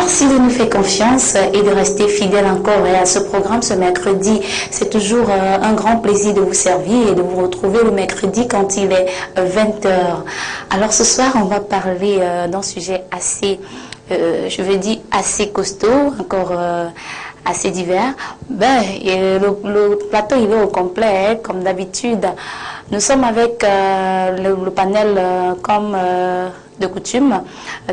Merci de nous faire confiance et de rester fidèle encore à ce programme ce mercredi. C'est toujours un grand plaisir de vous servir et de vous retrouver le mercredi quand il est 20 h. Alors ce soir, on va parler d'un sujet assez, je veux dire, assez costaud, encore assez divers. Le plateau, il est au complet, hein, comme d'habitude. Nous sommes avec le panel comme de coutume.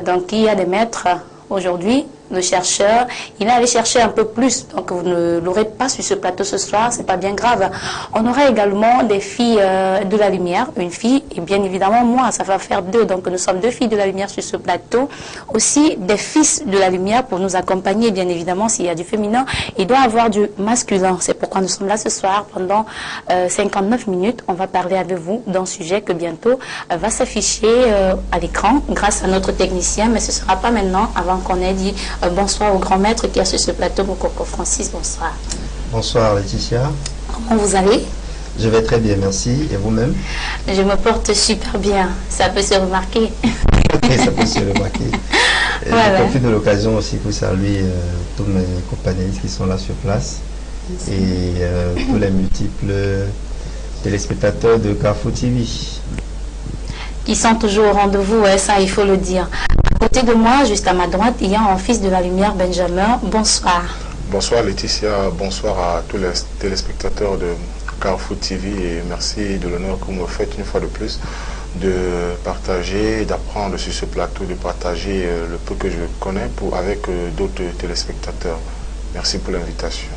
Donc, il y a des maîtres aujourd'hui, le chercheur, il est allé chercher un peu plus, donc vous ne l'aurez pas sur ce plateau ce soir, c'est pas bien grave. On aura également des filles de la lumière, une fille et bien évidemment moi, ça va faire deux, donc nous sommes deux filles de la lumière sur ce plateau. Aussi des fils de la lumière pour nous accompagner, bien évidemment s'il y a du féminin, il doit avoir du masculin. C'est pourquoi nous sommes là ce soir pendant 59 minutes. On va parler avec vous d'un sujet que bientôt va s'afficher à l'écran grâce à notre technicien, mais ce ne sera pas maintenant avant qu'on ait dit bonsoir au grand maître qui est sur ce plateau, mon coco Francis, bonsoir. Bonsoir Laetitia. Comment vous allez? Je vais très bien, merci. Et vous-même? Je me porte super bien, ça peut se remarquer. Ok, ça peut se remarquer. Voilà. Je profite de l'occasion aussi pour saluer tous mes compagnons qui sont là sur place et tous les multiples téléspectateurs de Carrefour TV. Qui sont toujours au rendez-vous, ouais, ça il faut le dire. À côté de moi, juste à ma droite, il y a un fils de la lumière, Benjamin. Bonsoir. Bonsoir Laetitia, bonsoir à tous les téléspectateurs de Carrefour TV et merci de l'honneur que vous me faites une fois de plus de partager, d'apprendre sur ce plateau, de partager le peu que je connais avec d'autres téléspectateurs. Merci pour l'invitation.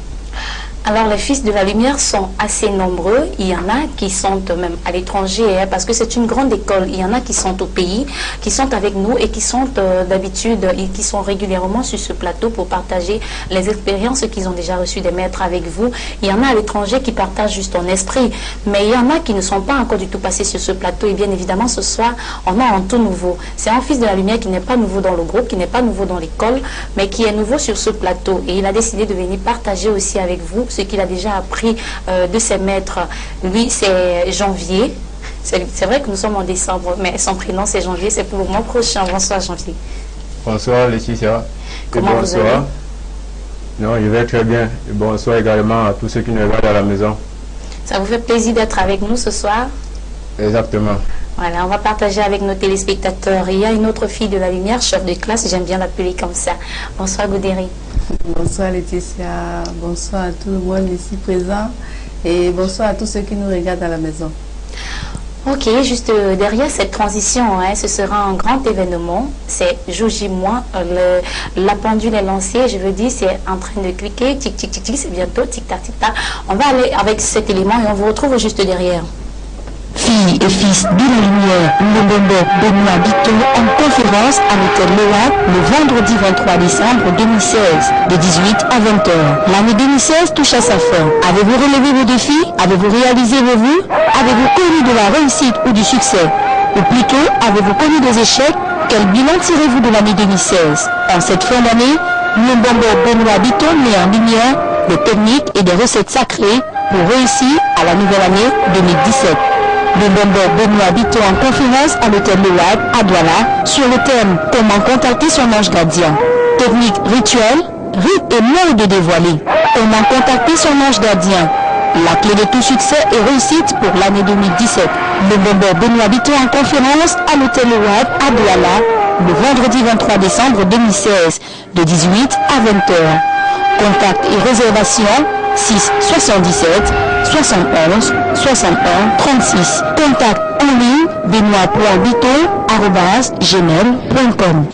Alors, les fils de la lumière sont assez nombreux. Il y en a qui sont même à l'étranger, hein, parce que c'est une grande école. Il y en a qui sont au pays, qui sont avec nous et qui sont d'habitude et qui sont régulièrement sur ce plateau pour partager les expériences qu'ils ont déjà reçues des maîtres avec vous. Il y en a à l'étranger qui partagent juste en esprit, mais il y en a qui ne sont pas encore du tout passés sur ce plateau. Et bien évidemment, ce soir, on a un tout nouveau. C'est un fils de la lumière qui n'est pas nouveau dans le groupe, qui n'est pas nouveau dans l'école, mais qui est nouveau sur ce plateau. Et il a décidé de venir partager aussi avec vous ce qu'il a déjà appris de ses maîtres. Lui, c'est Janvier. C'est vrai que nous sommes en décembre, mais son prénom, c'est Janvier. C'est pour le mois prochain. Bonsoir, Janvier. Bonsoir, Laetitia. Comment vous allez? Non, je vais très bien. Et bonsoir également à tous ceux qui nous regardent à la maison. Ça vous fait plaisir d'être avec nous ce soir? Exactement. Voilà, on va partager avec nos téléspectateurs. Il y a une autre fille de la lumière, chef de classe, j'aime bien l'appeler comme ça. Bonsoir, Goudéry. Bonsoir Laetitia, bonsoir à tout le monde ici présent et bonsoir à tous ceux qui nous regardent à la maison. Ok, juste derrière cette transition, hein, ce sera un grand événement. C'est jour J-, la pendule est lancée, je veux dire, c'est en train de cliquer, tic tic tic tic, c'est bientôt, tic tac tic tac. On va aller avec cet élément et on vous retrouve juste derrière. Filles et fils de la lumière, Mbembe Benoît Bito en conférence à l'hôtel Loa le vendredi 23 décembre 2016 de 18 à 20 h. L'année 2016 touche à sa fin. Avez-vous relevé vos défis? Avez-vous réalisé vos vœux? Avez-vous connu de la réussite ou du succès? Ou plutôt, avez-vous connu des échecs? Quel bilan tirez-vous de l'année 2016? En cette fin d'année, Mbembe Benoît Bito met en lumière des techniques et des recettes sacrées pour réussir à la nouvelle année 2017. Mbembe Benoît Bito en conférence à l'hôtel Load à Douala sur le thème comment contacter son ange gardien. Technique rituelle, rites et modes dévoilés. Comment contacter son ange gardien. La clé de tout succès et réussite pour l'année 2017. Mbembe Benoît Bito en conférence à l'hôtel Load à Douala le vendredi 23 décembre 2016 de 18 à 20 h. Contact et réservation 6 77 71 61 36. Contact en ligne benoît.bito@gmail.com.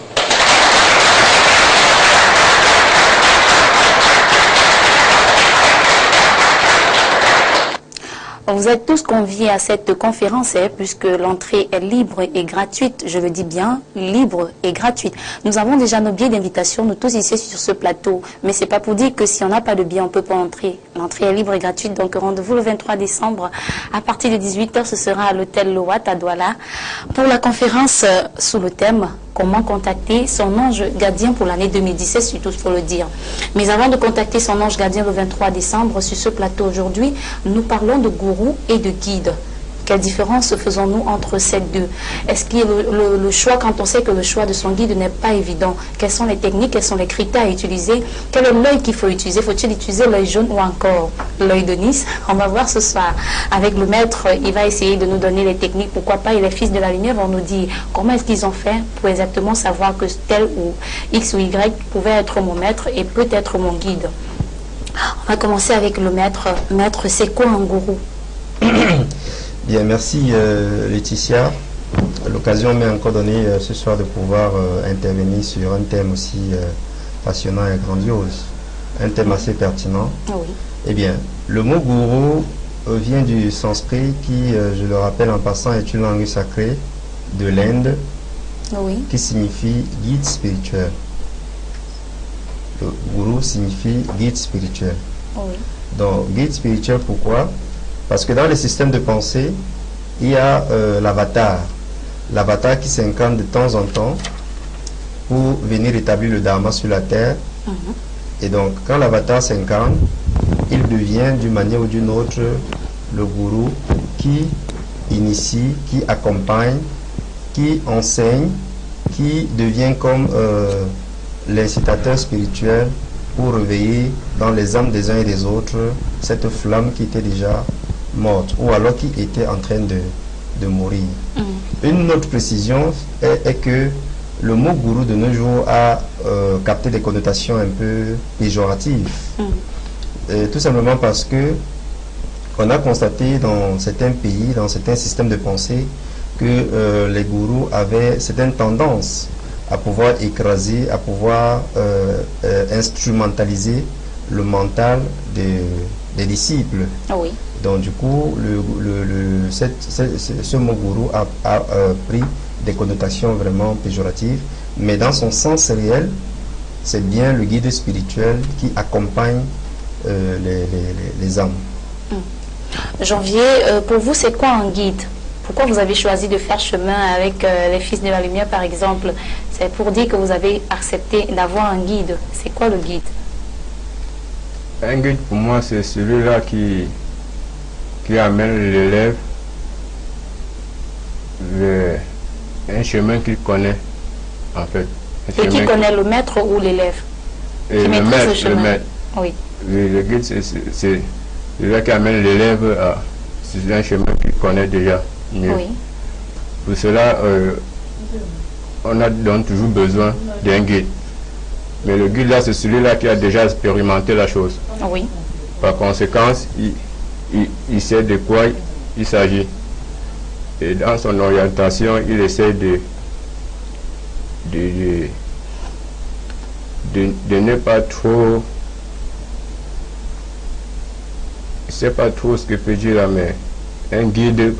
Vous êtes tous conviés à cette conférence, hein, puisque l'entrée est libre et gratuite. Je le dis bien, libre et gratuite. Nous avons déjà nos billets d'invitation, nous tous ici sur ce plateau. Mais c'est pas pour dire que si on n'a pas de billet, on peut pas entrer. L'entrée est libre et gratuite, donc rendez-vous le 23 décembre à partir de 18 h. Ce sera à l'hôtel Loat à Douala pour la conférence sous le thème comment contacter son ange gardien pour l'année 2017, surtout il faut le dire. Mais avant de contacter son ange gardien le 23 décembre sur ce plateau aujourd'hui, nous parlons de gourou et de guide. Quelle différence faisons-nous entre ces deux? Est-ce que le choix, quand on sait que le choix de son guide n'est pas évident, quelles sont les techniques, quels sont les critères à utiliser? Quel est l'œil qu'il faut utiliser? Faut-il utiliser l'œil jaune ou encore l'œil de Nice? On va voir ce soir avec le maître. Il va essayer de nous donner les techniques. Pourquoi pas? Et les fils de la lumière vont nous dire comment est-ce qu'ils ont fait pour exactement savoir que tel ou X ou Y pouvait être mon maître et peut être mon guide. On va commencer avec le maître. Maître, c'est quoi un gourou? Bien, merci Laetitia. L'occasion m'est encore donnée ce soir de pouvoir intervenir sur un thème aussi passionnant et grandiose. Un thème assez pertinent. Oui. Eh bien, le mot gourou vient du sanskrit qui, je le rappelle en passant, est une langue sacrée de l'Inde Oui. qui signifie guide spirituel. Le gourou signifie guide spirituel. Oui. Donc, guide spirituel, pourquoi? Parce que dans les systèmes de pensée, il y a l'avatar. L'avatar qui s'incarne de temps en temps pour venir établir le dharma sur la terre. Et donc, quand l'avatar s'incarne, il devient d'une manière ou d'une autre le gourou qui initie, qui accompagne, qui enseigne, qui devient comme l'incitateur spirituel pour réveiller dans les âmes des uns et des autres cette flamme qui était déjà morte ou alors qui était en train de mourir. Une autre précision est que le mot gourou de nos jours a capté des connotations un peu péjoratives. Tout simplement parce que on a constaté dans certains pays, dans certains systèmes de pensée, que les gourous avaient certaines tendances à pouvoir écraser, à pouvoir instrumentaliser le mental des disciples. Oui. Donc du coup, ce mot gourou a pris des connotations vraiment péjoratives, mais dans son sens réel, c'est bien le guide spirituel qui accompagne les âmes. Janvier, pour vous, c'est quoi un guide? Pourquoi vous avez choisi de faire chemin avec les Fils de la Lumière, par exemple? C'est pour dire que vous avez accepté d'avoir un guide. C'est quoi le guide? Un guide, pour moi, c'est celui-là qui amène l'élève vers un chemin qu'il connaît, en fait. Et qui connaît le maître ou l'élève? Le maître. Oui. Le guide, c'est celui-là qui amène l'élève à un chemin qu'il connaît déjà mieux. Oui. Pour cela, on a donc toujours besoin d'un guide. Mais le guide là, c'est celui-là qui a déjà expérimenté la chose. Oui. Par conséquent, il sait de quoi il s'agit. Et dans son orientation, il essaie de ne pas trop... Je ne sais pas trop ce que peut dire là, mais un guide,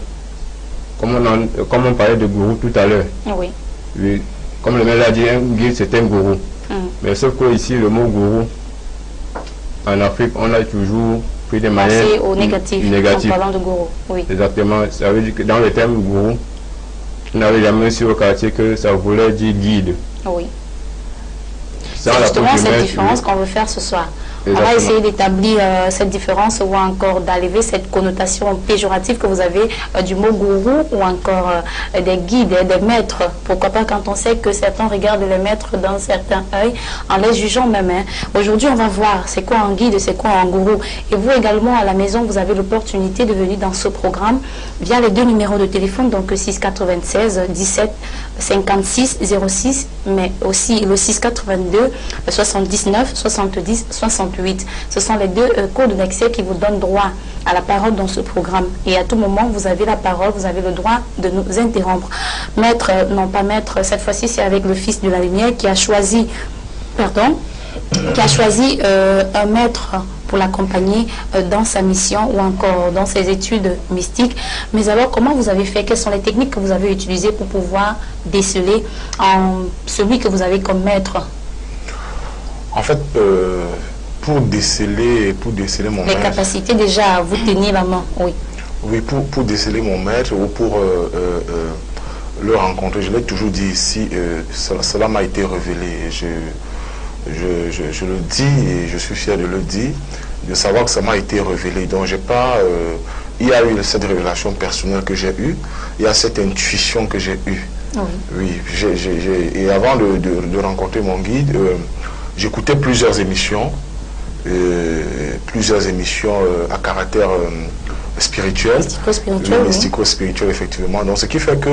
comme on parlait de gourou tout à l'heure. Oui. Comme le maître a dit, un guide c'est un gourou. Mais sauf que ici, le mot gourou, en Afrique, on a toujours pris de manière au négatif, en parlant de gourou. Oui. Exactement. Ça veut dire que dans le terme gourou, on n'avait jamais su au quartier que ça voulait dire guide. Oui. C'est justement cette différence qu'on veut faire ce soir. Exactement. On va essayer d'établir cette différence ou encore d'enlever cette connotation péjorative que vous avez du mot gourou ou encore des guides, des maîtres. Pourquoi pas quand on sait que certains regardent les maîtres d'un certain œil en les jugeant même. Aujourd'hui, on va voir c'est quoi un guide, c'est quoi un gourou. Et vous également à la maison, vous avez l'opportunité de venir dans ce programme via les deux numéros de téléphone, donc 696 17 56 06, mais aussi le 682 79 70 68. Ce sont les deux codes d'accès qui vous donnent droit à la parole dans ce programme. Et à tout moment, vous avez la parole, vous avez le droit de nous interrompre. Maître, non pas maître, cette fois-ci c'est avec le Fils de la Lumière qui a choisi, un maître pour l'accompagner dans sa mission ou encore dans ses études mystiques. Mais alors, comment vous avez fait? Quelles sont les techniques que vous avez utilisées pour pouvoir déceler celui que vous avez comme maître? En fait, pour déceler mon maître... Les capacités déjà à vous tenir la main, oui. Oui, pour déceler mon maître ou pour le rencontrer, je l'ai toujours dit ici, cela m'a été révélé. Je le dis et je suis fier de le dire, de savoir que ça m'a été révélé. Donc, je n'ai pas il y a eu cette révélation personnelle que j'ai eue, il y a cette intuition que j'ai eue. Oui, et avant de rencontrer mon guide, j'écoutais plusieurs émissions à caractère spirituel, mystico-spirituel, effectivement. Donc, ce qui fait que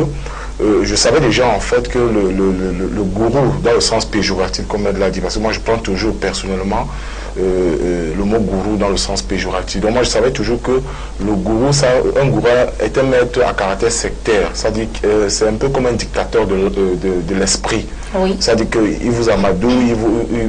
je savais déjà en fait que le gourou, dans le sens péjoratif, comme elle l'a dit, parce que moi je prends toujours personnellement le mot gourou dans le sens péjoratif. Donc moi je savais toujours que le gourou, un gourou est un maître à caractère sectaire, c'est-à-dire que c'est un peu comme un dictateur de l'esprit. Oui. C'est-à-dire qu'il vous amadouille,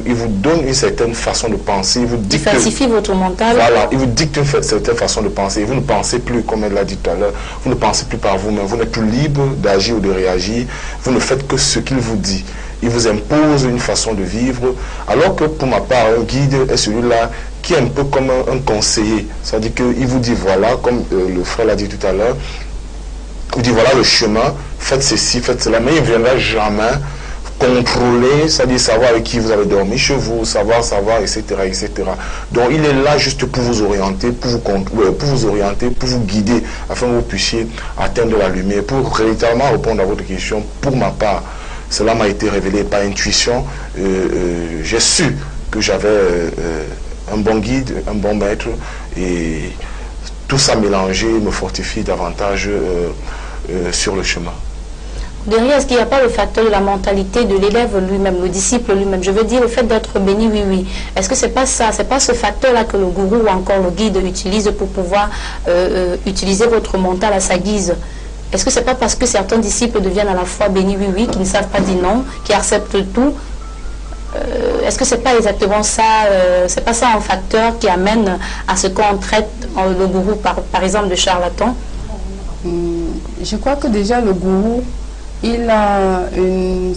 il vous donne une certaine façon de penser, il vous dicte. Il falsifie votre mental. Voilà, il vous dicte une certaine façon de penser. Vous ne pensez plus, comme elle l'a dit tout à l'heure, vous ne pensez plus par vous-même, vous n'êtes plus libre d'agir ou de réagir, vous ne faites que ce qu'il vous dit. Il vous impose une façon de vivre, alors que pour ma part, un guide est celui-là qui est un peu comme un conseiller. C'est-à-dire qu'il vous dit voilà, comme le frère l'a dit tout à l'heure, il vous dit voilà le chemin, faites ceci, faites cela, mais il ne viendra jamais contrôler, c'est-à-dire savoir avec qui vous avez dormi chez vous, savoir, etc., etc. Donc il est là juste pour vous orienter, pour vous guider, afin que vous puissiez atteindre la lumière, pour véritablement répondre à votre question. Pour ma part, cela m'a été révélé par intuition. J'ai su que j'avais un bon guide, un bon maître, et tout ça mélangé me fortifie davantage sur le chemin. Derrière, est-ce qu'il n'y a pas le facteur de la mentalité de l'élève lui-même, le disciple lui-même? Je veux dire, le fait d'être béni, oui. Est-ce que c'est pas ça, c'est pas ce facteur-là que le gourou ou encore le guide utilise pour pouvoir utiliser votre mental à sa guise? Est-ce que c'est pas parce que certains disciples deviennent à la fois béni, oui, qui ne savent pas dire non, qui acceptent tout? Est-ce que c'est pas exactement ça, c'est pas ça un facteur qui amène à ce qu'on traite le gourou par exemple de charlatan? Je crois que déjà le gourou, il a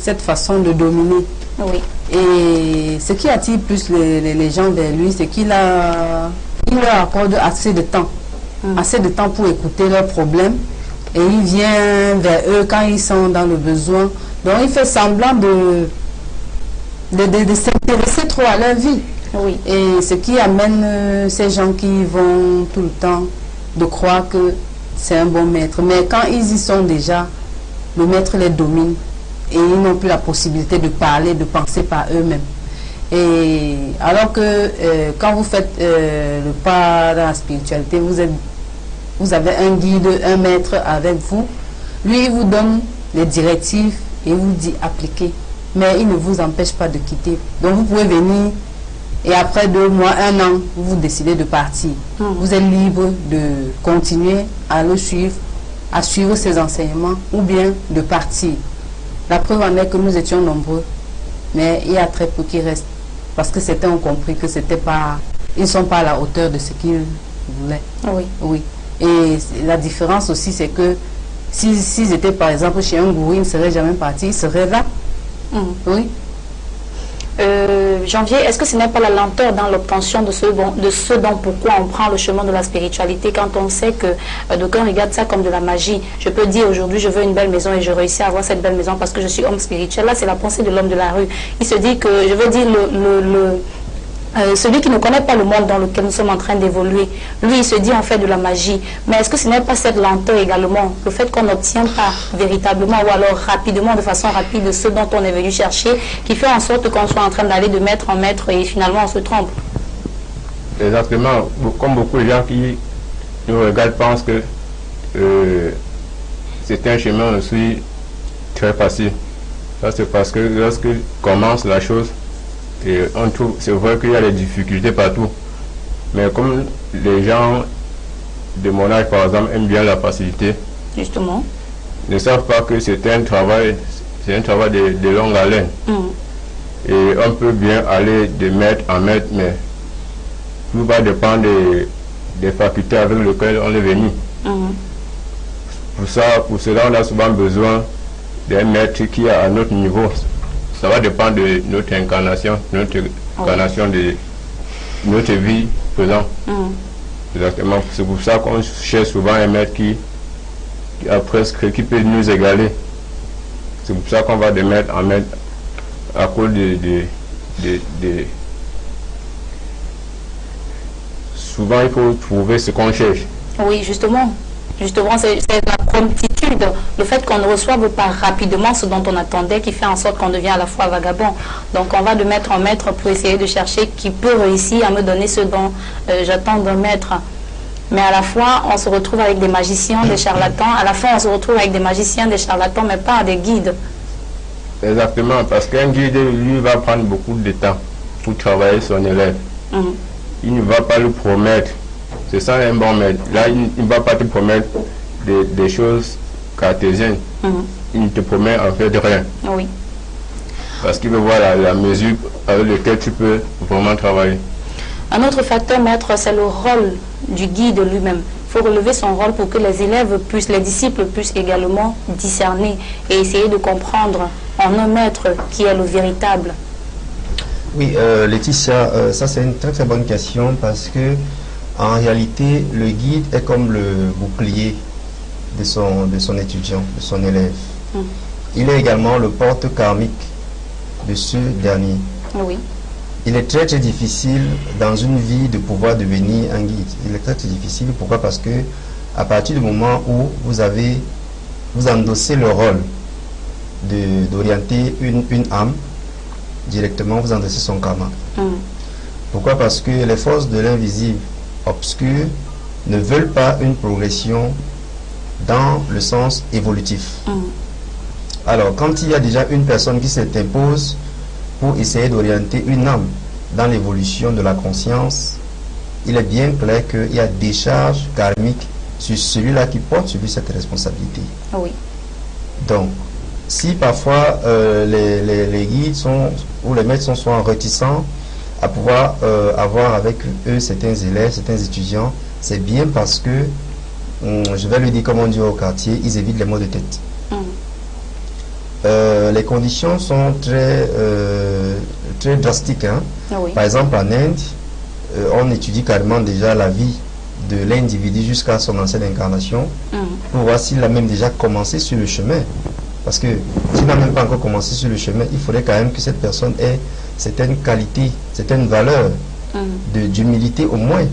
cette façon de dominer. Oui. Et ce qui attire plus les gens vers lui, c'est qu'il leur accorde assez de temps. Assez de temps pour écouter leurs problèmes. Et il vient vers eux quand ils sont dans le besoin. Donc il fait semblant de s'intéresser trop à leur vie. Oui. Et ce qui amène ces gens qui vont tout le temps de croire que c'est un bon maître. Mais quand ils y sont déjà, le maître les domine et ils n'ont plus la possibilité de parler, de penser par eux-mêmes. Et alors que quand vous faites le pas dans la spiritualité, vous avez un guide, un maître avec vous. Lui, il vous donne les directives et vous dit appliquez. Mais il ne vous empêche pas de quitter. Donc vous pouvez venir et après 2 mois, 1 an, vous décidez de partir. Vous êtes libre de continuer à le suivre, à suivre ses enseignements ou bien de partir. La preuve en est que nous étions nombreux, mais il y a très peu qui restent parce que certains ont compris que ils ne sont pas à la hauteur de ce qu'ils voulaient. Oui. Et la différence aussi, c'est que s'ils étaient par exemple chez un gourou, ils ne seraient jamais partis, ils seraient là. Oui. Janvier, est-ce que ce n'est pas la lenteur dans l'obtention de ce dont pourquoi on prend le chemin de la spiritualité quand on sait que d'aucuns regardent ça comme de la magie? Je peux dire aujourd'hui je veux une belle maison et je réussis à avoir cette belle maison parce que je suis homme spirituel. Là c'est la pensée de l'homme de la rue. Il se dit que, je veux dire, celui qui ne connaît pas le monde dans lequel nous sommes en train d'évoluer, lui il se dit en fait de la magie. Mais est-ce que ce n'est pas cette lenteur également, le fait qu'on n'obtient pas véritablement ou alors rapidement, de façon rapide, ce dont on est venu chercher, qui fait en sorte qu'on soit en train d'aller de maître en maître et finalement on se trompe? Exactement. Comme beaucoup de gens qui nous regardent pensent que c'est un chemin aussi très facile. Ça c'est parce que lorsque commence la chose, et on trouve, c'est vrai qu'il y a des difficultés partout, mais comme les gens de mon âge par exemple aiment bien la facilité, justement, ne savent pas que c'est un travail de longue haleine. Et on peut bien aller de maître en maître, mais tout va dépendre des facultés avec lesquelles on est venu. Pour cela on a souvent besoin d'un maître qui est à notre niveau. Ça va dépendre de notre incarnation, de notre vie présente. Exactement. C'est pour ça qu'on cherche souvent un maître qui peut nous égaler. C'est pour ça qu'on va de maître en maître à cause souvent il faut trouver ce qu'on cherche. Oui, justement. Justement, c'est la promptitude, le fait qu'on ne reçoive pas rapidement ce dont on attendait qui fait en sorte qu'on devient à la fois vagabond. Donc on va de maître en maître pour essayer de chercher qui peut réussir à me donner ce dont j'attends d'un maître. Mais à la fois, on se retrouve avec des magiciens, des charlatans. À la fin, on se retrouve avec des magiciens, des charlatans, mais pas des guides. Exactement, parce qu'un guide, lui, va prendre beaucoup de temps pour travailler son élève. Il ne va pas lui promettre. C'est ça un bon maître. Là, il ne va pas te promettre des choses cartésiennes. Il ne te promet en fait rien. Oui. Parce qu'il veut voir la mesure avec laquelle tu peux vraiment travailler. Un autre facteur, maître, c'est le rôle du guide lui-même. Il faut relever son rôle pour que les élèves puissent, les disciples puissent également discerner et essayer de comprendre en un maître qui est le véritable. Oui, Laetitia, ça c'est une très très bonne question parce que en réalité, le guide est comme le bouclier de son étudiant, de son élève. Il est également le porte karmique de ce dernier. Oui. Il est très très difficile dans une vie de pouvoir devenir un guide. Il est très très difficile. Pourquoi? Parce que à partir du moment où vous endossez le rôle d'orienter une âme, directement vous endossez son karma. Pourquoi? Parce que les forces de l'invisible obscurs ne veulent pas une progression dans le sens évolutif. Alors, quand il y a déjà une personne qui s'impose pour essayer d'orienter une âme dans l'évolution de la conscience, il est bien clair qu'il y a des charges karmiques sur celui-là qui porte sur lui cette responsabilité. Oui. Donc, si parfois les guides ou les maîtres sont souvent réticents à pouvoir avoir avec eux certains élèves, certains étudiants, c'est bien parce que, je vais le dire comme on dit au quartier, ils évitent les maux de tête. Les conditions sont très drastiques. Hein. Oui. Par exemple, en Inde, on étudie carrément déjà la vie de l'individu jusqu'à son ancienne incarnation pour voir s'il a même déjà commencé sur le chemin. Parce que s'il n'a même pas encore commencé sur le chemin, il faudrait quand même que cette personne ait certaines qualités, certaines valeurs d'humilité au moins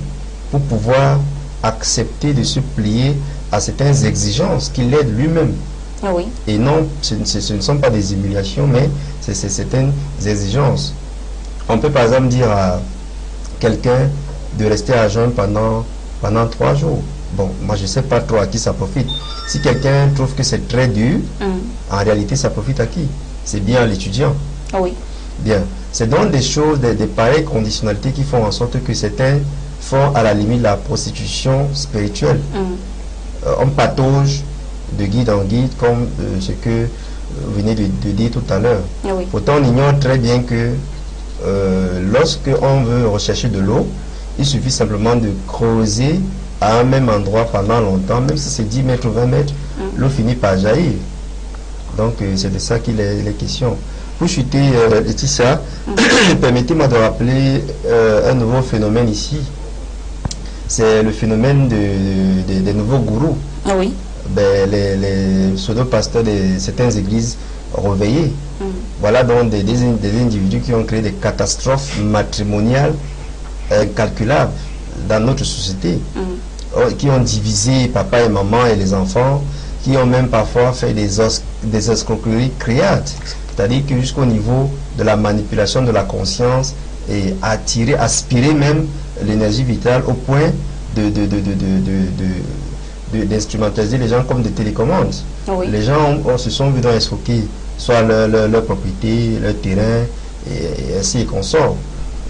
pour pouvoir accepter de se plier à certaines exigences qu'il aide lui-même. Oui. Et non, ce ne sont pas des humiliations, mais c'est certaines exigences. On peut par exemple dire à quelqu'un de rester à jeun pendant 3 jours. Bon, moi je ne sais pas trop à qui ça profite. Si quelqu'un trouve que c'est très dur, en réalité ça profite à qui? C'est bien à l'étudiant. Oui. Bien. C'est donc des choses, des pareilles conditionnalités qui font en sorte que certains font à la limite la prostitution spirituelle. On patauge de guide en guide comme ce que vous venez de dire tout à l'heure. Oui. Pourtant on ignore très bien que lorsque on veut rechercher de l'eau, il suffit simplement de creuser à un même endroit pendant longtemps, même si c'est 10 mètres ou 20 mètres, l'eau finit par jaillir. Donc c'est de ça qu'il est question. Pour chuter, Laetitia, permettez-moi de rappeler un nouveau phénomène ici. C'est le phénomène des nouveaux gourous. Oui. Ben, les pseudo-pasteurs de certaines églises réveillées. Voilà donc des individus qui ont créé des catastrophes matrimoniales incalculables dans notre société, qui ont divisé papa et maman et les enfants, qui ont même parfois fait des escroqueries criardes, c'est-à-dire que jusqu'au niveau de la manipulation de la conscience et aspirer même l'énergie vitale au point d'instrumentaliser les gens comme des télécommandes. Oui. Les gens se sont vus dans escroquer soit leur propriété, leur terrain, et ainsi et consorts.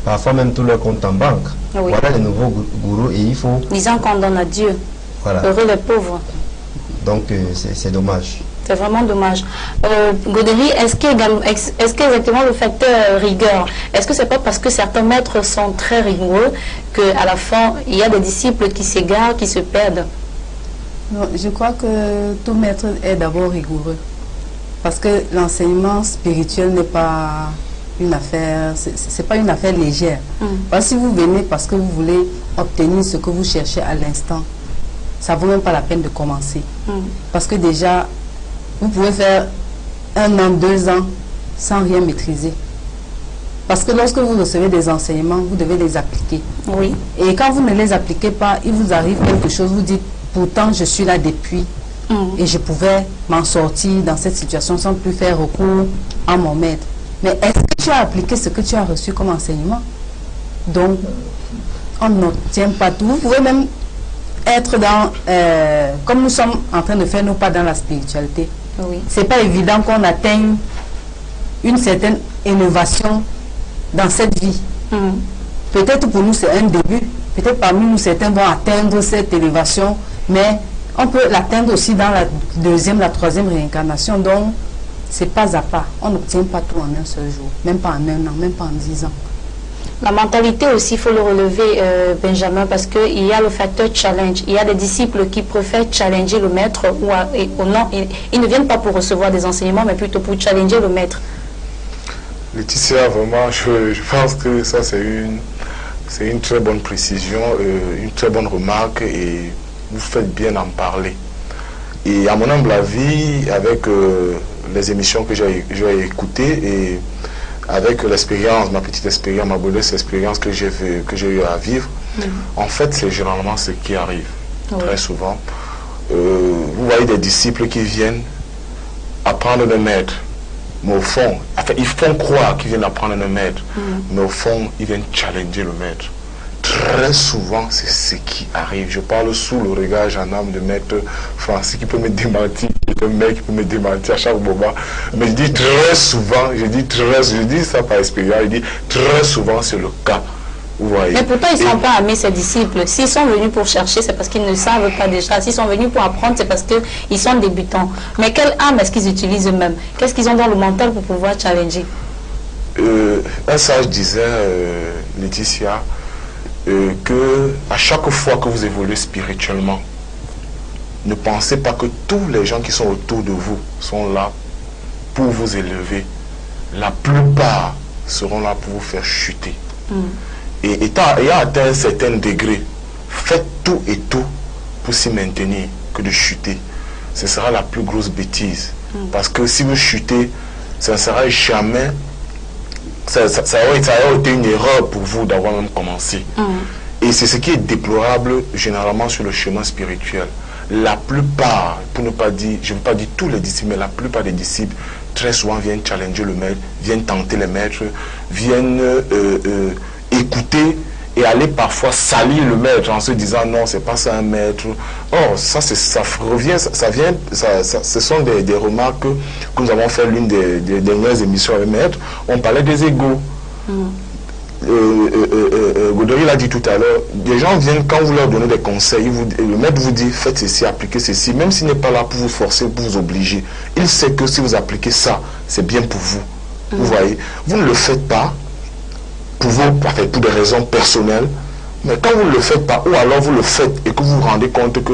Parfois même tout leur compte en banque. Oui. Voilà les nouveaux gourous et il faut... Disant qu'on donne à Dieu. Voilà. Heureux les pauvres. Donc c'est dommage. C'est vraiment dommage. Godéry, est-ce qu'exactement le facteur rigueur, est-ce que c'est pas parce que certains maîtres sont très rigoureux qu'à la fin, il y a des disciples qui s'égarent, qui se perdent? Non, je crois que tout maître est d'abord rigoureux. Parce que l'enseignement spirituel n'est pas une affaire, c'est pas une affaire légère. Parce que si vous venez parce que vous voulez obtenir ce que vous cherchez à l'instant, ça ne vaut même pas la peine de commencer. Parce que déjà, vous pouvez faire 1 an, 2 ans sans rien maîtriser. Parce que lorsque vous recevez des enseignements, vous devez les appliquer. Oui. Et quand vous ne les appliquez pas, il vous arrive quelque chose, vous dites, pourtant je suis là depuis et je pouvais m'en sortir dans cette situation sans plus faire recours à mon maître. Mais est-ce que tu as appliqué ce que tu as reçu comme enseignement? Donc, on n'obtient pas tout. Vous pouvez même être dans, comme nous sommes en train de faire nos pas dans la spiritualité. Oui. C'est pas évident qu'on atteigne une certaine élévation dans cette vie. Peut-être pour nous c'est un début, peut-être parmi nous certains vont atteindre cette élévation, mais on peut l'atteindre aussi dans la deuxième, la troisième réincarnation. Donc c'est pas à pas, on n'obtient pas tout en un seul jour, même pas en un an, même pas en 10 ans. La mentalité aussi, il faut le relever, Benjamin, parce qu'il y a le facteur challenge. Il y a des disciples qui préfèrent challenger le maître ou non, ils ne viennent pas pour recevoir des enseignements, mais plutôt pour challenger le maître. Laetitia, vraiment, je pense que ça c'est une très bonne précision, une très bonne remarque et vous faites bien d'en parler. Et à mon humble avis, avec les émissions que j'ai écoutées et avec l'expérience, ma petite expérience, ma modeste expérience que j'ai eu à vivre, en fait c'est généralement ce qui arrive très souvent. Vous voyez des disciples qui viennent apprendre de maître. Mais au fond, enfin, ils font croire qu'ils viennent apprendre un maître, mais au fond, ils viennent challenger le maître. Très souvent, c'est ce qui arrive. Je parle sous le regard gendarme de maître Francis qui peut me démentir, un mec qui peut me démentir à chaque moment. Mais je dis très souvent, je dis ça par expérience, je dis très souvent c'est le cas. Vous voyez. Mais pourtant, ils ne sont pas amis, ces disciples. S'ils sont venus pour chercher, c'est parce qu'ils ne savent pas déjà. S'ils sont venus pour apprendre, c'est parce qu'ils sont débutants. Mais quelle âme est-ce qu'ils utilisent eux-mêmes? Qu'est-ce qu'ils ont dans le mental pour pouvoir challenger? Un sage disait, Laetitia, que à chaque fois que vous évoluez spirituellement, ne pensez pas que tous les gens qui sont autour de vous sont là pour vous élever. La plupart seront là pour vous faire chuter. Et ayant atteint un certain degré, faites tout et tout pour s'y maintenir que de chuter. Ce sera la plus grosse bêtise. Parce que si vous chutez, ça ne sera jamais... Ça aurait été une erreur pour vous d'avoir même commencé. Et c'est ce qui est déplorable généralement sur le chemin spirituel. La plupart, pour ne pas dire, je ne veux pas dire tous les disciples, mais la plupart des disciples, très souvent viennent challenger le maître, viennent tenter les maîtres, viennent écouter et aller parfois salir le maître en se disant non, c'est pas ça un maître. Or, ça revient, ce sont des remarques que nous avons fait l'une des dernières émissions avec maître. On parlait des égos. Goudry l'a dit tout à l'heure, des gens viennent quand vous leur donnez des conseils, le maître vous dit faites ceci, appliquez ceci, même s'il n'est pas là pour vous forcer, pour vous obliger. Il sait que si vous appliquez ça, c'est bien pour vous. Vous voyez, vous ne le faites pas pour des raisons personnelles, mais quand vous ne le faites pas, ou alors vous le faites et que vous vous rendez compte que,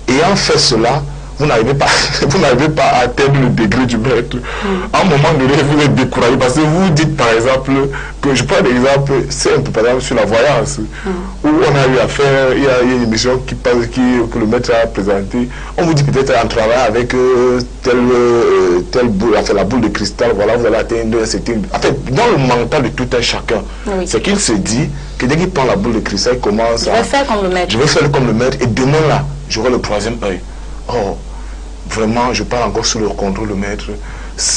ayant fait cela, vous n'arrivez pas à atteindre le degré du maître. À un moment donné, vous êtes découragé parce que vous dites par exemple, que je prends l'exemple simple, par exemple sur la voyance, où on a eu à faire, il y a une émission que le maître a présentée, on vous dit peut-être en travaillant avec telle boule, enfin la boule de cristal, voilà, vous allez atteindre en fait, dans le mental de tout un chacun, c'est qu'il se dit que dès qu'il prend la boule de cristal, il commence je vais faire comme le maître. Je vais faire comme le maître et demain là, j'aurai le troisième œil. Oh, vraiment, je parle encore sous le contrôle du maître.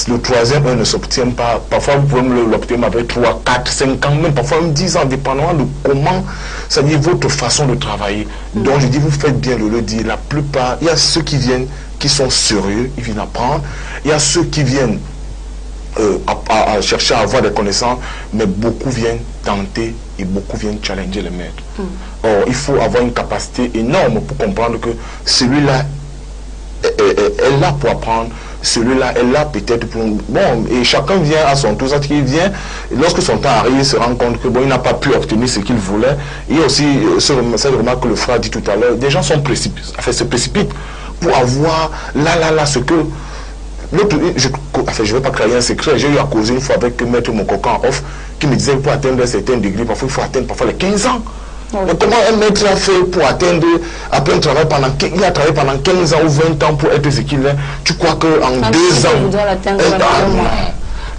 Le troisième œil ne s'obtient pas. Parfois, vous pouvez l'obtenir avec 3, 4, 5 ans, même parfois même 10 ans, dépendamment de comment, c'est-à-dire votre façon de travailler. Donc, je dis, vous faites bien de le dire. La plupart, il y a ceux qui viennent, qui sont sérieux, ils viennent apprendre. Il y a ceux qui viennent à chercher à avoir des connaissances, mais beaucoup viennent tenter et beaucoup viennent challenger les maîtres. Or, il faut avoir une capacité énorme pour comprendre que celui-là est là pour apprendre, celui-là est là peut-être pour... Bon, et chacun vient à son tour, c'est-à-dire qu'il vient, lorsque son temps arrive, il se rend compte que bon, il n'a pas pu obtenir ce qu'il voulait. Il y a aussi cette remarque que le frère a dit tout à l'heure, des gens se précipitent pour avoir là, ce que... L'autre, je ne vais pas créer un secret, j'ai eu à causer une fois avec Maître Mokoka en off, qui me disait pour atteindre un certain degré, parfois il faut atteindre les 15 ans. Mais comment un maître a fait pour atteindre, après il a travaillé pendant 15 ans ou 20 ans pour être ce qu'il est? Tu crois qu'en 2 ans...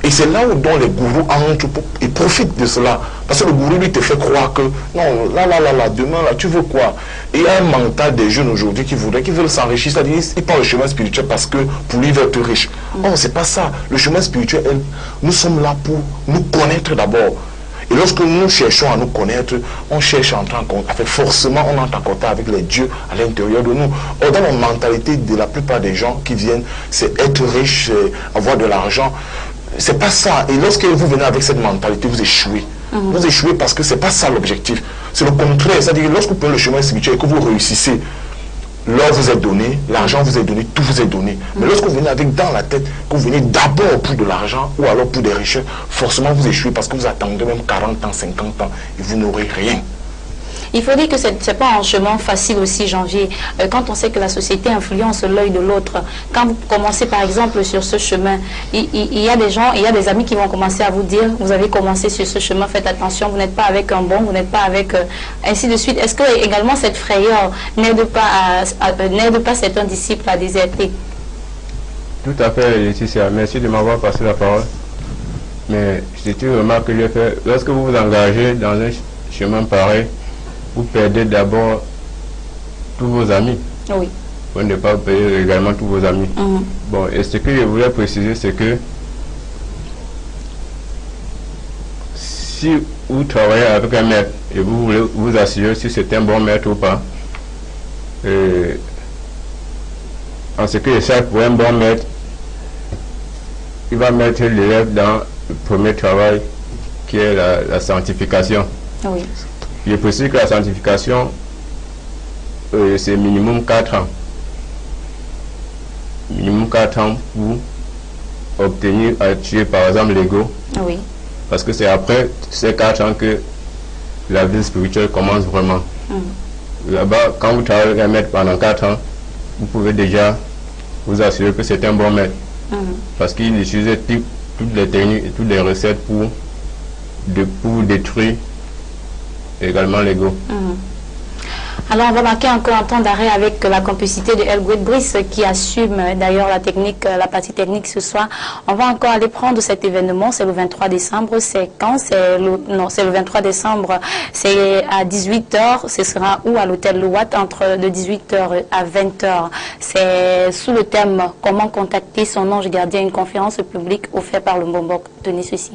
Et c'est là où les gourous entrent et profitent de cela. Parce que le gourou lui te fait croire que non, là, demain, là, tu veux quoi? Et il y a un mental des jeunes aujourd'hui qui veulent s'enrichir. C'est-à-dire, ils prennent le chemin spirituel parce que pour lui, ils veulent être riches. Non, c'est pas ça. Le chemin spirituel, nous sommes là pour nous connaître d'abord. Et lorsque nous cherchons à nous connaître, on cherche à entrer en contact. Forcément, on entre en contact avec les dieux à l'intérieur de nous. Or, dans la mentalité de la plupart des gens qui viennent, c'est être riche, avoir de l'argent. C'est pas ça. Et lorsque vous venez avec cette mentalité, vous échouez. Vous échouez parce que c'est pas ça l'objectif. C'est le contraire. C'est-à-dire que lorsque vous prenez le chemin spirituel et que vous réussissez, l'or vous est donné, l'argent vous est donné, tout vous est donné. Mais lorsque vous venez avec dans la tête, que vous venez d'abord pour de l'argent ou alors pour des richesses, forcément vous échouez parce que vous attendez même 40 ans, 50 ans et vous n'aurez rien. Il faut dire que ce n'est pas un chemin facile aussi, Janvier. Quand on sait que la société influence l'œil de l'autre, quand vous commencez par exemple sur ce chemin, il y a des gens, il y a des amis qui vont commencer à vous dire, vous avez commencé sur ce chemin, faites attention, vous n'êtes pas avec un bon, vous n'êtes pas avec... ainsi de suite. Est-ce que également cette frayeur n'aide pas certains disciples à déserter? Tout à fait, Laetitia. Merci de m'avoir passé la parole. Mais c'est une remarque que j'ai faite. Lorsque vous vous engagez dans un chemin pareil, vous perdez d'abord tous vos amis. Oui. Vous ne pas payer également tous vos amis. Bon, et ce que je voulais préciser, c'est que si vous travaillez avec un maître et vous voulez vous assurer si c'est un bon maître ou pas, en ce que je sais, pour un bon maître, il va mettre l'élève dans le premier travail qui est la sanctification. Oui. Je précise que la sanctification, c'est minimum 4 ans. Minimum 4 ans pour obtenir, tuer par exemple l'ego. Oui. Parce que c'est après ces 4 ans que la vie spirituelle commence vraiment. Là-bas, quand vous travaillez avec un maître pendant 4 ans, vous pouvez déjà vous assurer que c'est un bon maître. Parce qu'il utilisait toutes les techniques et toutes les recettes pour détruire également l'ego. Alors on va marquer encore un temps d'arrêt avec la complicité de El Brice qui assume d'ailleurs la partie technique ce soir. On va encore aller prendre cet événement, c'est le 23 décembre, c'est quand? C'est le 23 décembre, c'est à 18h, ce sera où? À l'hôtel Louat entre de 18h à 20h. C'est sous le thème comment contacter son ange gardien, une conférence publique offerte par le Mbombok. Tenez ceci.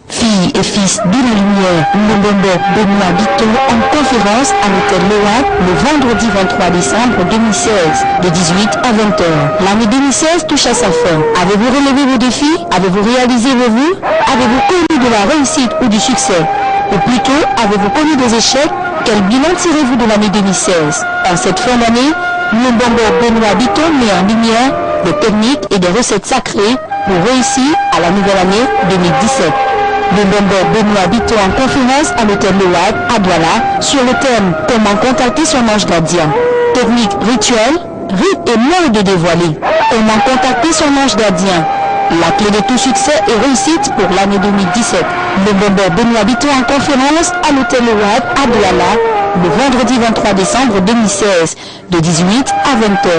Filles et fils de la lumière, Mbombo Benoît Bito en conférence à l'hôtel Loa le vendredi 23 décembre 2016 de 18 à 20h. L'année 2016 touche à sa fin. Avez-vous relevé vos défis? Avez-vous réalisé vos vœux? Avez-vous connu de la réussite ou du succès? Ou plutôt, avez-vous connu des échecs? Quel bilan tirez-vous de l'année 2016? En cette fin d'année, Mbombo Benoît Bito met en lumière des techniques et des recettes sacrées pour réussir à la nouvelle année 2017. Le Mbombo Benoît Bito en conférence à l'hôtel Load à Douala sur le thème comment contacter son ange gardien. Technique rituelle, rites et modes dévoilés. Comment contacter son ange gardien. La clé de tout succès et réussite pour l'année 2017. Le Mbombo Benoît Bito en conférence à l'hôtel Load à Douala le vendredi 23 décembre 2016 de 18 à 20h.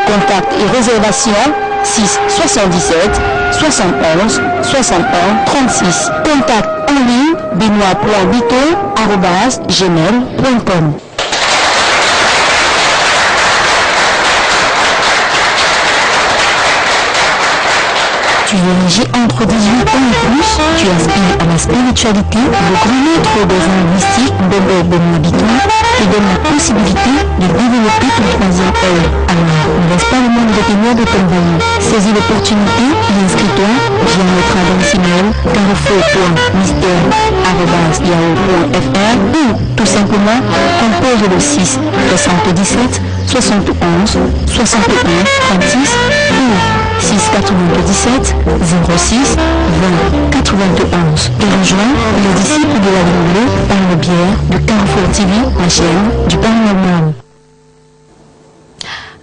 Contact et réservation 6 77 71 61 36. Contact en ligne benoît.bito@gmail.com. Tu es âgé entre 18 ans et plus, tu aspires à la spiritualité, le grand maître des arts mystiques, Mbombo Benoît Bito, te donne la possibilité de développer ton troisième œil. Alors, ne laisse pas le monde de témoins de t'envahir. Saisis l'opportunité et inscris-toi via notre adresse email carrefour.mystère@yahoo.fr ou tout simplement compose le 6 77 71 61 36 ou 6 97 06 20 91 et rejoins les disciples de la Ligne bleue par le biais de Carrefour TV, la chaîne du paranormal.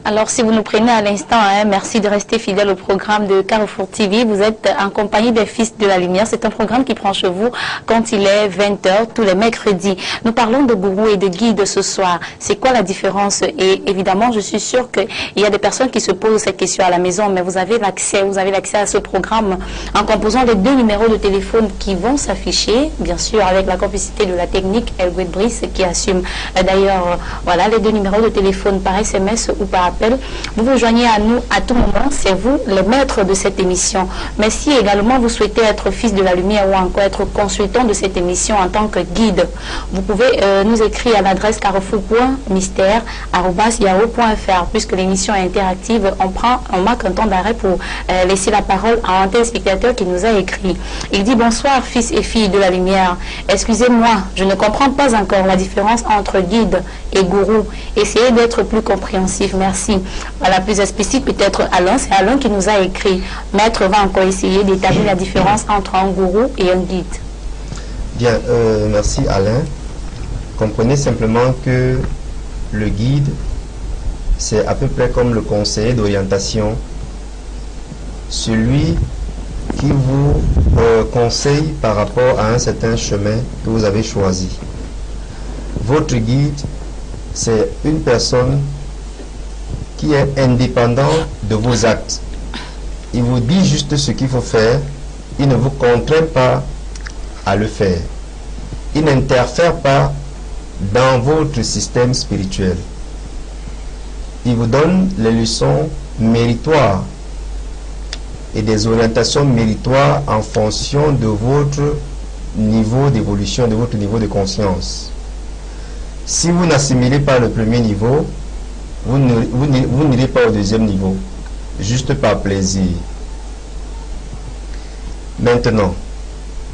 Alors, si vous nous prenez à l'instant, merci de rester fidèle au programme de Carrefour TV. Vous êtes en compagnie des Fils de la Lumière. C'est un programme qui prend chez vous quand il est 20h, tous les mercredis. Nous parlons de gourou et de guide ce soir. C'est quoi la différence? Et évidemment, je suis sûre qu'il y a des personnes qui se posent cette question à la maison, mais vous avez l'accès à ce programme en composant les 2 numéros de téléphone qui vont s'afficher, bien sûr, avec la complicité de la technique Elwood Brice qui assume d'ailleurs, voilà, les 2 numéros de téléphone par SMS ou par appel. Vous vous joignez à nous à tout moment, c'est vous les maîtres de cette émission. Mais si également vous souhaitez être Fils de la Lumière ou encore être consultant de cette émission en tant que guide, vous pouvez nous écrire à l'adresse carrefour.mystère@yahoo.fr. Puisque l'émission est interactive, on marque un temps d'arrêt pour laisser la parole à un téléspectateur qui nous a écrit. Il dit: bonsoir fils et filles de la lumière. Excusez-moi, je ne comprends pas encore la différence entre guide et gourou. Essayez d'être plus compréhensif, merci. Voilà, plus explicite peut-être Alain, c'est Alain qui nous a écrit. Maître va encore essayer d'établir la différence entre un gourou et un guide. Bien, merci Alain. Comprenez simplement que le guide, c'est à peu près comme le conseiller d'orientation, celui qui vous conseille par rapport à un certain chemin que vous avez choisi. Votre guide, c'est une personne qui est indépendant de vos actes. Il vous dit juste ce qu'il faut faire, il ne vous contraint pas à le faire. Il n'interfère pas dans votre système spirituel. Il vous donne les leçons méritoires et des orientations méritoires en fonction de votre niveau d'évolution, de votre niveau de conscience. Si vous n'assimilez pas le premier niveau, vous n'irez pas au deuxième niveau, juste par plaisir. Maintenant,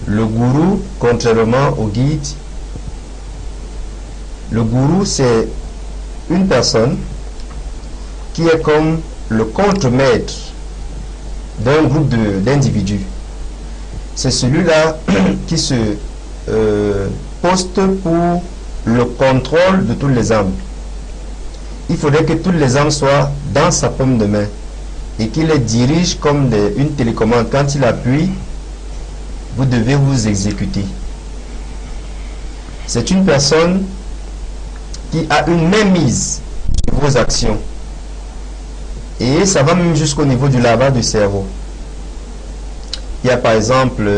le gourou, contrairement au guide, le gourou, c'est une personne qui est comme le contre-maître d'un groupe d'individus. C'est celui-là qui se poste pour le contrôle de toutes les âmes. Il faudrait que toutes les âmes soient dans sa paume de main et qu'il les dirige comme une télécommande. Quand il appuie, vous devez vous exécuter. C'est une personne qui a une mainmise sur vos actions. Et ça va même jusqu'au niveau du lavage du cerveau. Il y a par exemple,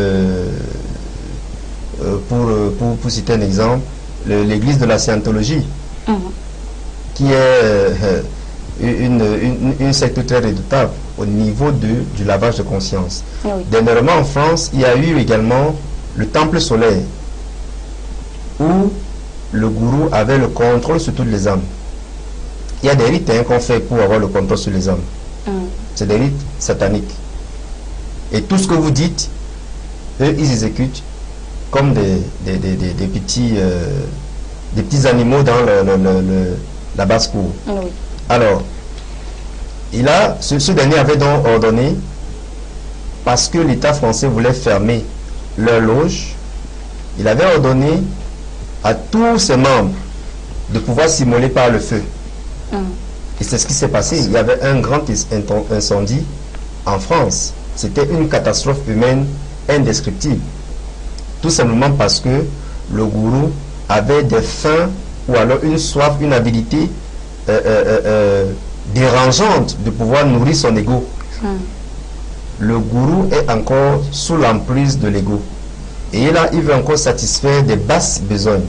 pour citer un exemple, l'église de la Scientologie, qui est une secte très redoutable au niveau du lavage de conscience. Oui. Dernièrement en France, il y a eu également le temple solaire, où le gourou avait le contrôle sur toutes les âmes. Il y a des rites qu'on fait pour avoir le contrôle sur les âmes. C'est des rites sataniques. Et tout ce que vous dites, eux, ils exécutent comme des petits animaux dans la basse-cour. Oui. Alors, ce dernier avait donc ordonné, parce que l'État français voulait fermer leur loge, il avait ordonné à tous ses membres de pouvoir s'immoler par le feu. Et c'est ce qui s'est passé. Il y avait un grand incendie en France. C'était une catastrophe humaine indescriptible. Tout simplement parce que le gourou avait des fins ou alors une soif, une habilité dérangeante de pouvoir nourrir son ego. Le gourou est encore sous l'emprise de l'ego. Et là, il veut encore satisfaire des basses besognes.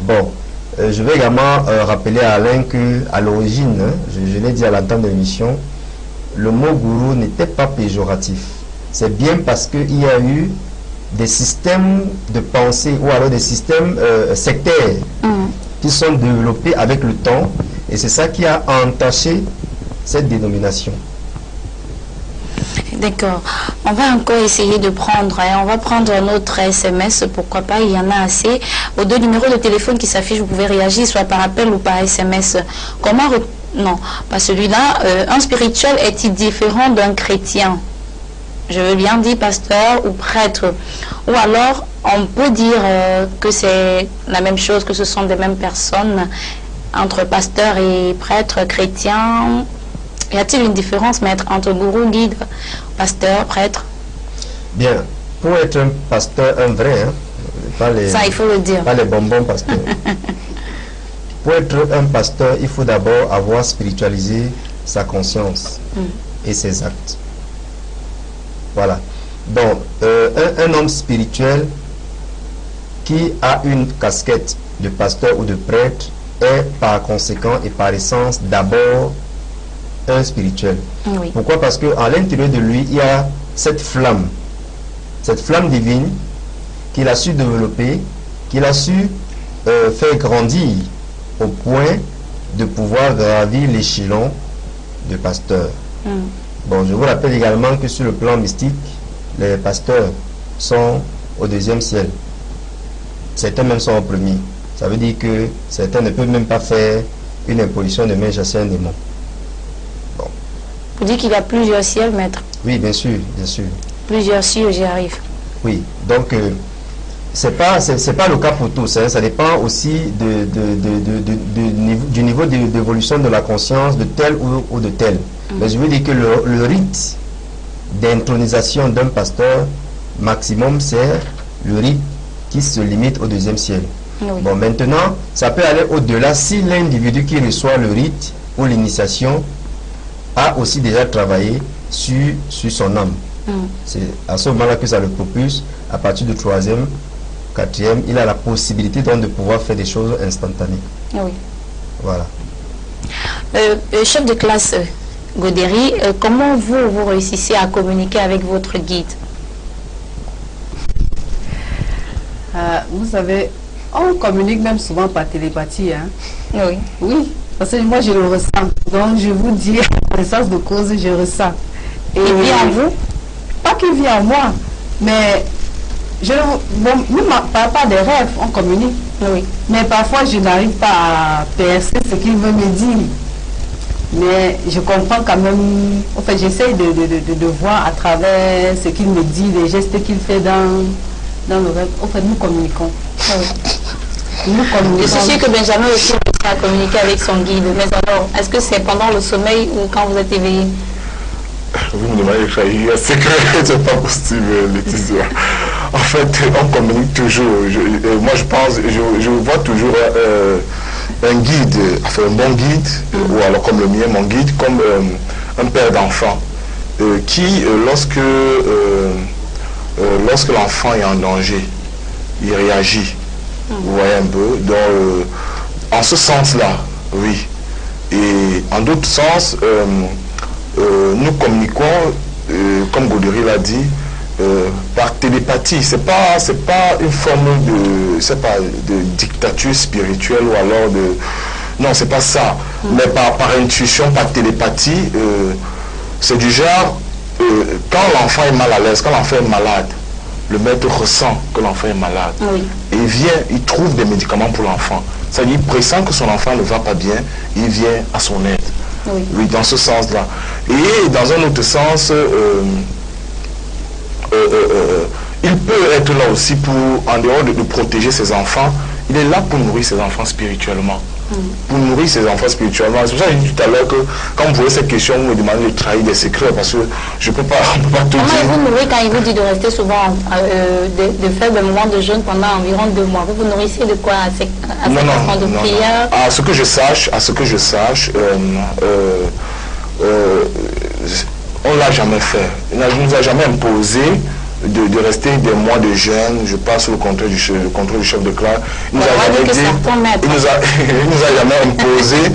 Bon, je vais également rappeler à Alain qu'à l'origine, je l'ai dit à l'entente de l'émission, le mot gourou n'était pas péjoratif. C'est bien parce qu'il y a eu des systèmes de pensée ou alors des systèmes sectaires qui sont développés avec le temps, et c'est ça qui a entaché cette dénomination. D'accord. On va encore essayer de prendre, on va prendre notre SMS, pourquoi pas, il y en a assez. Aux 2 numéros de téléphone qui s'affichent, vous pouvez réagir soit par appel ou par SMS. Comment... Non, pas celui-là. Un spirituel est-il différent d'un chrétien? Je veux bien dire pasteur ou prêtre. Ou alors, on peut dire que c'est la même chose, que ce sont des mêmes personnes. entre pasteur et prêtre chrétien. Y a-t-il une différence, maître, entre gourou, guide, pasteur, prêtre? Bien, pour être un pasteur, un vrai, hein, pas les, ça il faut le dire. Pas les bonbons pasteurs. Pour être un pasteur, il faut d'abord avoir spiritualisé sa conscience et ses actes. Voilà. Donc, un homme spirituel qui a une casquette de pasteur ou de prêtre est par conséquent et par essence d'abord un spirituel. Oui. Pourquoi? Parce qu'à l'intérieur de lui, il y a cette flamme divine qu'il a su développer, qu'il a su faire grandir au point de pouvoir gravir l'échelon de pasteur. Bon, je vous rappelle également que sur le plan mystique, les pasteurs sont au deuxième ciel. Certains même sont au premier. Ça veut dire que certains ne peuvent même pas faire une imposition de main chasser un démon. Bon. Vous dites qu'il y a plusieurs ciels, maître? Oui, bien sûr, bien sûr. Plusieurs cieux, j'y arrive. Oui, donc c'est pas le cas pour tous, hein. Ça dépend aussi du niveau d'évolution de la conscience de tel ou de tel. Mais je veux dire que le rite d'intronisation d'un pasteur maximum, c'est le rite qui se limite au deuxième ciel. Oui. Bon, maintenant, ça peut aller au-delà si l'individu qui reçoit le rite ou l'initiation a aussi déjà travaillé sur son âme. C'est à ce moment-là que ça le propulse. À partir du 3e, 4e, il a la possibilité donc de pouvoir faire des choses instantanées. Oui. Voilà. Chef de classe Godéry, comment vous réussissez à communiquer avec votre guide? Vous savez, on communique même souvent par télépathie. Hein? Oui. Oui, parce que moi je le ressens. Donc je vous dis, en sens de cause, je ressens. Et il vient en vous? Pas qu'il vient en moi, mais nous, par des rêves, on communique. Oui. Mais parfois je n'arrive pas à percer ce qu'il veut me dire. Mais je comprends quand même, en fait j'essaie de voir à travers ce qu'il me dit, les gestes qu'il fait dans le rêve. En fait nous communiquons. Nous communiquons. Je suis sûre que Benjamin aussi réussit à communiquer avec son guide. Mais alors, est-ce que c'est pendant le sommeil ou quand vous êtes éveillé? Vous me demandez de trahir un secret, c'est pas possible, Laetitia. En fait, on communique toujours. Moi, je pense, je vois toujours un guide, enfin un bon guide, ou alors comme le mien, mon guide, comme un père d'enfant, qui, lorsque l'enfant est en danger, il réagit. Vous voyez un peu. Donc, en ce sens-là, oui. Et en d'autres sens, nous communiquons, comme Godéry l'a dit, par télépathie. C'est pas une forme de dictature spirituelle ou alors de... Non, c'est pas ça. Mais par intuition, par télépathie, c'est du genre, quand l'enfant est mal à l'aise, quand l'enfant est malade, le maître ressent que l'enfant est malade. Oui. Et il trouve des médicaments pour l'enfant. C'est-à-dire, il pressent que son enfant ne va pas bien, il vient à son aide. Oui. Oui, dans ce sens-là. Et dans un autre sens, il peut être là aussi pour, en dehors de protéger ses enfants, il est là pour nourrir ses enfants spirituellement. Pour nourrir ses enfants spirituellement. C'est pour ça que j'ai dit tout à l'heure que quand vous posez cette question, vous me demandez de trahir des secrets parce que je ne peux pas tout dire. Comment vous nourrissez quand il vous dit de rester souvent, de faire des moments de jeûne pendant environ 2 mois? Vous nourrissez de quoi à ces moments de prière? À ce que je sache, on ne l'a jamais fait. Il ne nous a jamais imposé de rester des mois de jeûne. Je passe sous le contrôle du chef de classe. Il nous a jamais imposé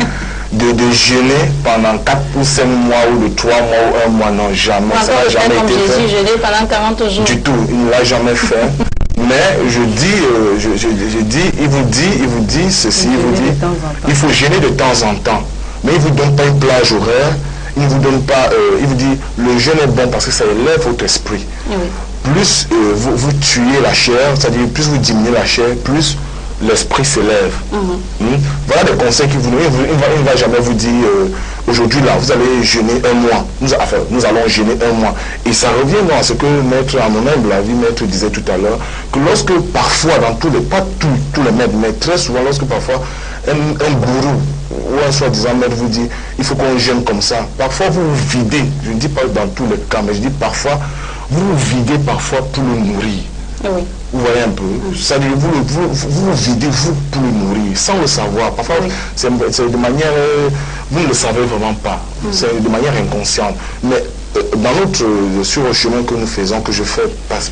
de jeûner pendant 4 ou 5 mois ou de 3 mois ou 1 mois. Non, jamais. Ça n'a jamais été fait. Jésus jeûné pendant 40 jours. Du tout, il ne l'a jamais fait. Mais je dis, il vous dit ceci, il vous dit, il faut jeûner de temps en temps. Mais il ne vous donne pas une plage horaire. Il ne vous donne pas, il vous dit, le jeûne est bon parce que ça élève votre esprit. Oui. Plus vous tuez la chair, c'est-à-dire plus vous diminuez la chair, plus l'esprit s'élève. Voilà des conseils qu'il vous donne. Il ne va jamais vous dire, aujourd'hui là, vous allez jeûner 1 mois. Nous allons jeûner 1 mois. Et ça revient dans ce que Maître, à mon humble avis, Maître disait tout à l'heure, que lorsque parfois, pas tous les maîtres, mais très souvent, lorsque parfois un gourou ou un soi-disant maître vous dit il faut qu'on jeûne comme ça. Parfois vous vous videz, je ne dis pas dans tous les cas, mais je dis parfois, vous vous videz parfois pour le nourrir. Oui. Vous voyez un peu, c'est-à-dire vous videz vous pour le nourrir, sans le savoir. Parfois, oui. C'est de manière, vous ne le savez vraiment pas, c'est de manière inconsciente. Mais dans sur le chemin que nous faisons, que je fais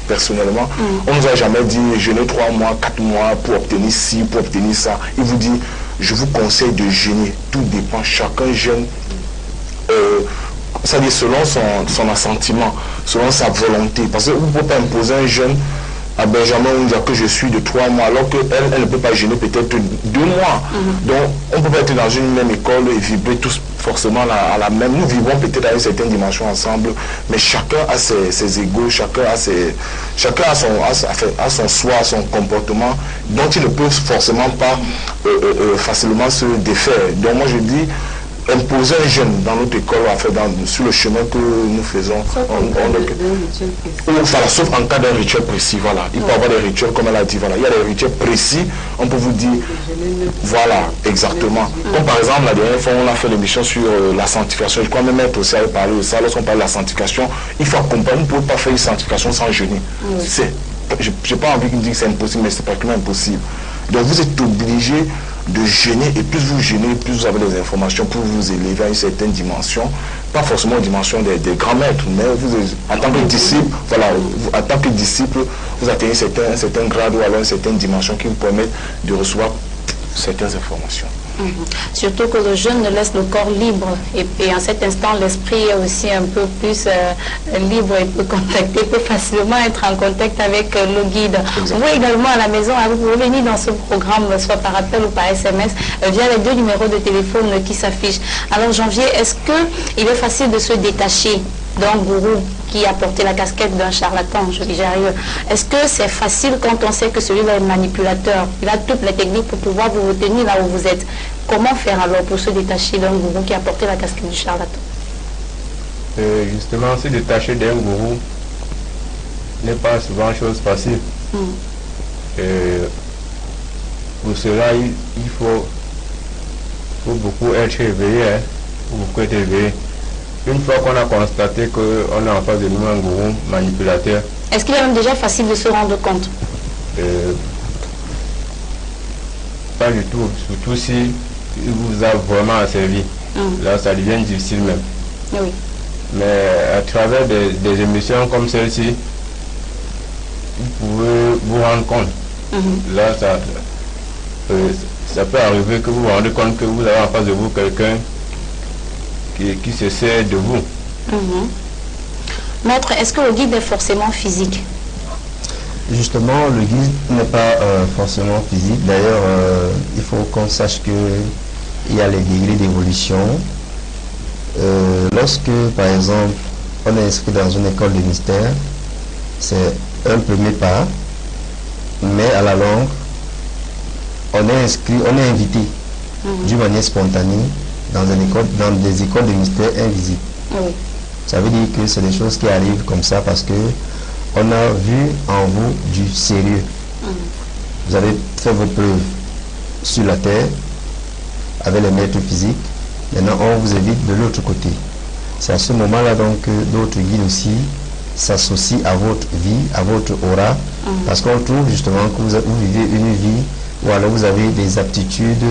personnellement, on ne nous a jamais dit jeûner 3 mois, 4 mois pour obtenir ci, pour obtenir ça. Il vous dit, je vous conseille de jeûner. Tout dépend, chacun jeûne. C'est-à-dire selon son assentiment, selon sa volonté. Parce que vous ne pouvez pas imposer un jeûne à Benjamin Oundia que je suis de 3 mois, alors qu'elle ne peut pas jeûner peut-être 2 mois. Donc on ne peut pas être dans une même école et vibrer tous forcément à la même. Nous vivons peut-être à une certaine dimension ensemble, mais chacun a ses égos, chacun a son soi, son comportement, dont il ne peut forcément pas facilement se défaire. Donc moi je dis, imposer un jeune dans notre école, sur le chemin que nous faisons, sauf en cas d'un rituel précis, voilà. Il peut y avoir des rituels, comme elle a dit, voilà. Il y a des rituels précis, on peut vous dire, voilà, exactement. Comme par exemple, la dernière fois, on a fait l'émission sur la sanctification, je crois même être aussi à parler de ça, lorsqu'on parle de la sanctification, il faut accompagner, on ne peut pas faire une sanctification sans jeûner. Je n'ai pas envie de dire que c'est impossible, mais c'est pratiquement impossible. Donc vous êtes obligé de jeûner, et plus vous jeûnez, plus vous avez des informations pour vous élever à une certaine dimension, pas forcément une dimension des grands maîtres, mais vous, en tant que disciple, voilà, en tant que disciple, vous atteignez un certain grade ou alors une certaine dimension qui vous permet de recevoir certaines informations. Surtout que le jeûne laisse le corps libre et en cet instant l'esprit est aussi un peu plus libre et peut facilement être en contact avec le guide. Exactement. Vous également à la maison, vous pouvez venir dans ce programme soit par appel ou par SMS via les 2 numéros de téléphone qui s'affichent. Alors Janvier, est-ce qu'il est facile de se détacher d'un gourou qui a porté la casquette d'un charlatan, j'arrive. Est-ce que c'est facile quand on sait que celui-là est manipulateur? Il a toutes les techniques pour pouvoir vous retenir là où vous êtes. Comment faire alors pour se détacher d'un gourou qui a porté la casquette du charlatan? Justement, se détacher d'un gourou n'est pas souvent chose facile. Pour cela, il faut beaucoup être éveillé, beaucoup être éveillé. Une fois qu'on a constaté qu'on a en face de nous un gourou manipulateur. Est-ce qu'il est même déjà facile de se rendre compte? Pas du tout, surtout si il vous a vraiment asservi. Là, ça devient difficile même. Oui. Mais à travers des émissions comme celle-ci, vous pouvez vous rendre compte. Là, ça peut arriver que vous vous rendez compte que vous avez en face de vous quelqu'un qui se sert de vous. Maître, est-ce que le guide est forcément physique? Justement, le guide n'est pas forcément physique. D'ailleurs, il faut qu'on sache qu'il y a les degrés d'évolution. Lorsque, par exemple, on est inscrit dans une école de mystère, c'est un premier pas, mais à la longue, on est invité d'une manière spontanée dans des écoles de mystère invisibles. Ça veut dire que c'est des choses qui arrivent comme ça parce que on a vu en vous du sérieux. Vous avez fait vos preuves sur la terre avec les maîtres physiques. Maintenant, on vous invite de l'autre côté. C'est à ce moment-là donc que d'autres guides aussi s'associent à votre vie, à votre aura, parce qu'on trouve justement que vous vivez une vie ou alors vous avez des aptitudes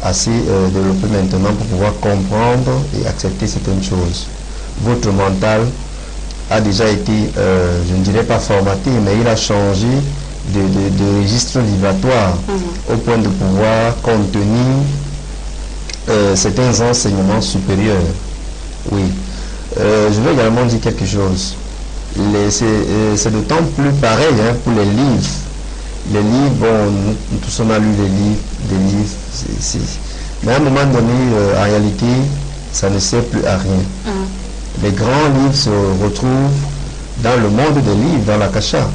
assez développées maintenant pour pouvoir comprendre et accepter certaines choses. Votre mental a déjà été, je ne dirais pas formaté, mais il a changé de registre vibratoire au point de pouvoir contenir certains enseignements supérieurs. Oui. Je veux également dire quelque chose. C'est d'autant plus pareil pour les livres. Les livres, bon, nous tous on a lu des livres, mais à un moment donné, en réalité, ça ne sert plus à rien. Les grands livres se retrouvent dans le monde des livres, dans l'Akasha.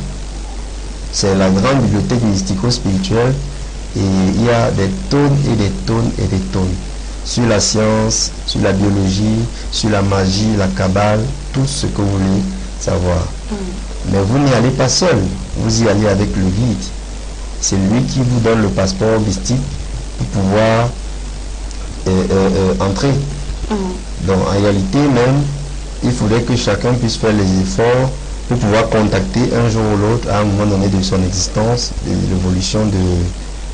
C'est la grande bibliothèque mystico-spirituelle et il y a des tonnes et des tonnes et des tonnes sur la science, sur la biologie, sur la magie, la kabbale, tout ce que vous voulez savoir. Mais vous n'y allez pas seul, vous y allez avec le guide. C'est lui qui vous donne le passeport mystique pour pouvoir entrer. Donc en réalité même, il faudrait que chacun puisse faire les efforts pour pouvoir contacter un jour ou l'autre, à un moment donné de son existence, de l'évolution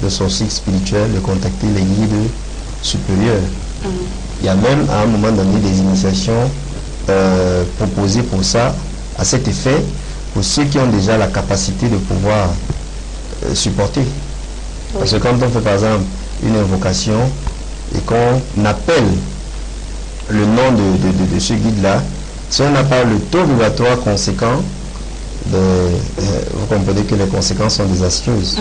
de son cycle spirituel, de contacter les guides supérieurs. Il y a même à un moment donné des initiations proposées pour ça, à cet effet, pour ceux qui ont déjà la capacité de pouvoir supporter. Parce que quand on fait par exemple une invocation et qu'on appelle le nom de ce guide-là, si on n'a pas le taux vibratoire conséquent, vous comprenez que les conséquences sont désastreuses.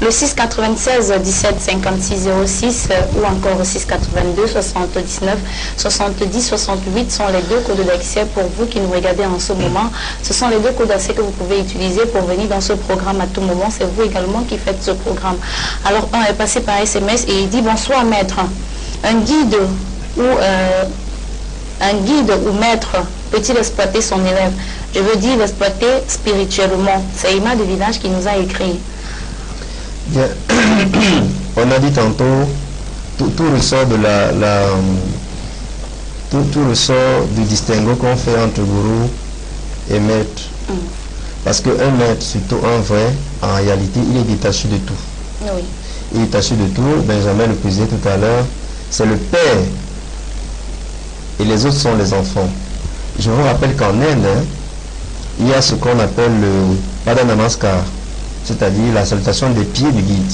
Le 696 17 56 06 ou encore 682 79 70 68 sont les deux codes d'accès pour vous qui nous regardez en ce moment. Ce sont les deux codes d'accès que vous pouvez utiliser pour venir dans ce programme à tout moment. C'est vous également qui faites ce programme. Alors, on est passé par SMS et il dit: bonsoir maître. Un guide ou maître peut-il exploiter son élève? Je veux dire l'exploiter spirituellement. C'est Ima de Village qui nous a écrit. Bien. On a dit tantôt, tout ressort de tout ressort du distinguo qu'on fait entre gourou et maître. Parce qu'un maître, surtout un vrai, en réalité, il est détaché de tout. Oui. Il est détaché de tout. Benjamin le précisait tout à l'heure, c'est le père et les autres sont les enfants. Je vous rappelle qu'en Inde, il y a ce qu'on appelle le Pada Namaskar, c'est-à-dire la salutation des pieds du guide.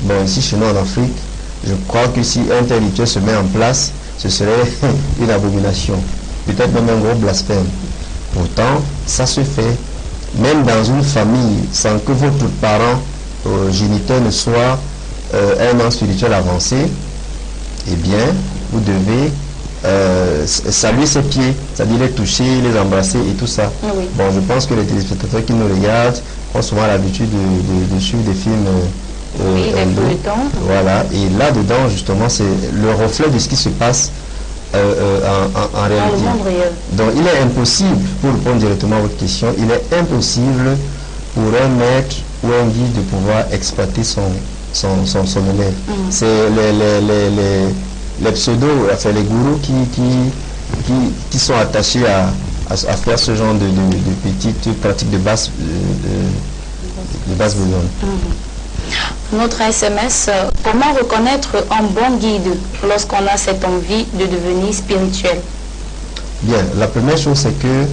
Bon, ici chez nous en Afrique, je crois que si un tel rituel se met en place, ce serait une abomination, peut-être même un gros blasphème. Pourtant, ça se fait, même dans une famille, sans que votre parent géniteur ne soit un an spirituel avancé. Eh bien, vous devez saluer ses pieds, c'est-à-dire les toucher, les embrasser et tout ça. Oui. Bon, je pense que les téléspectateurs qui nous regardent ont souvent l'habitude de suivre des films hindous. Voilà, et là-dedans, justement, c'est le reflet de ce qui se passe en réalité. Donc, il est impossible, pour répondre directement à votre question, il est impossible pour un maître ou un guide de pouvoir exploiter son élève. C'est les pseudos, enfin les gourous qui sont attachés à faire ce genre de petites pratiques de basse besogne. Notre SMS, comment reconnaître un bon guide lorsqu'on a cette envie de devenir spirituel? Bien, la première chose c'est que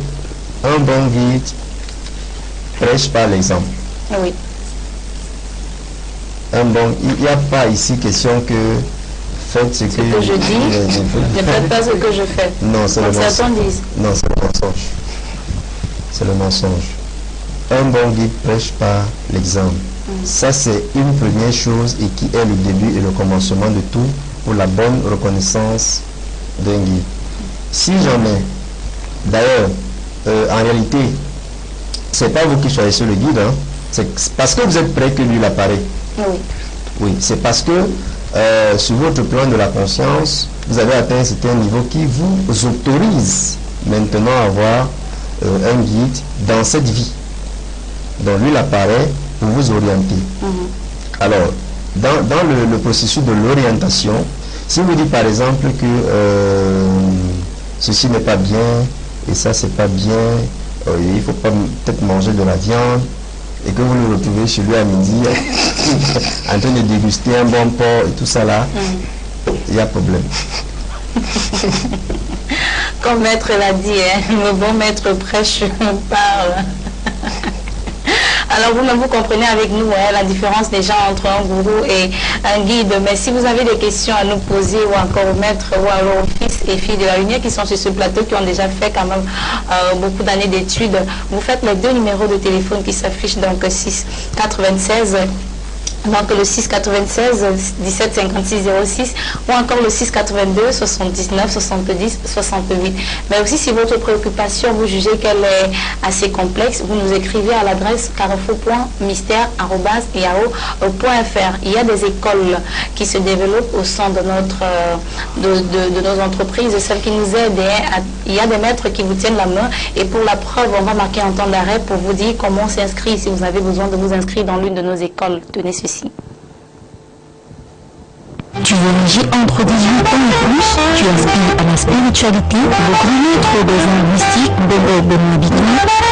un bon guide prêche par l'exemple. Oui. Il n'y a pas ici question que faites ce que je dis, ne faites pas ce que je fais. Non, c'est le mensonge. Non, c'est le mensonge. C'est le mensonge. Un bon guide prêche par l'exemple. Ça, c'est une première chose et qui est le début et le commencement de tout pour la bonne reconnaissance d'un guide. Si jamais, d'ailleurs, en réalité, c'est pas vous qui choisissez le guide, hein, c'est parce que vous êtes prêt que lui apparaît. Oui. Oui, c'est parce que sur votre plan de la conscience, vous avez atteint un certain niveau qui vous autorise maintenant à avoir un guide dans cette vie. Donc lui, il apparaît pour vous orienter. Alors, dans le processus de l'orientation, si vous dites par exemple que ceci n'est pas bien et ça c'est pas bien, il ne faut pas peut-être manger de la viande, et que vous le retrouvez chez lui à midi en train de déguster un bon porc et tout ça là, il y a problème. Comme maître l'a dit, hein, le bon maître prêche parle. Alors vous comprenez avec nous la différence déjà entre un gourou et un guide. Mais si vous avez des questions à nous poser ou encore au maître ou alors aux fils et filles de la lumière qui sont sur ce plateau, qui ont déjà fait quand même beaucoup d'années d'études, vous faites les deux numéros de téléphone qui s'affichent, donc 6 96. Donc le 696 17 56 06 ou encore le 682 79 70 68. Mais aussi si votre préoccupation, vous jugez qu'elle est assez complexe, vous nous écrivez à l'adresse carrefour.mystère@yahoo.fr. Il y a des écoles qui se développent au sein de nos entreprises, celles qui nous aident. Il y a des maîtres qui vous tiennent la main et pour la preuve, on va marquer un temps d'arrêt pour vous dire comment s'inscrire si vous avez besoin de vous inscrire dans l'une de nos écoles. Tenez ceci. Tu es âgé entre 18 ans et plus, tu aspires à la spiritualité, le grand maître des arts mystiques, Benoît Biton,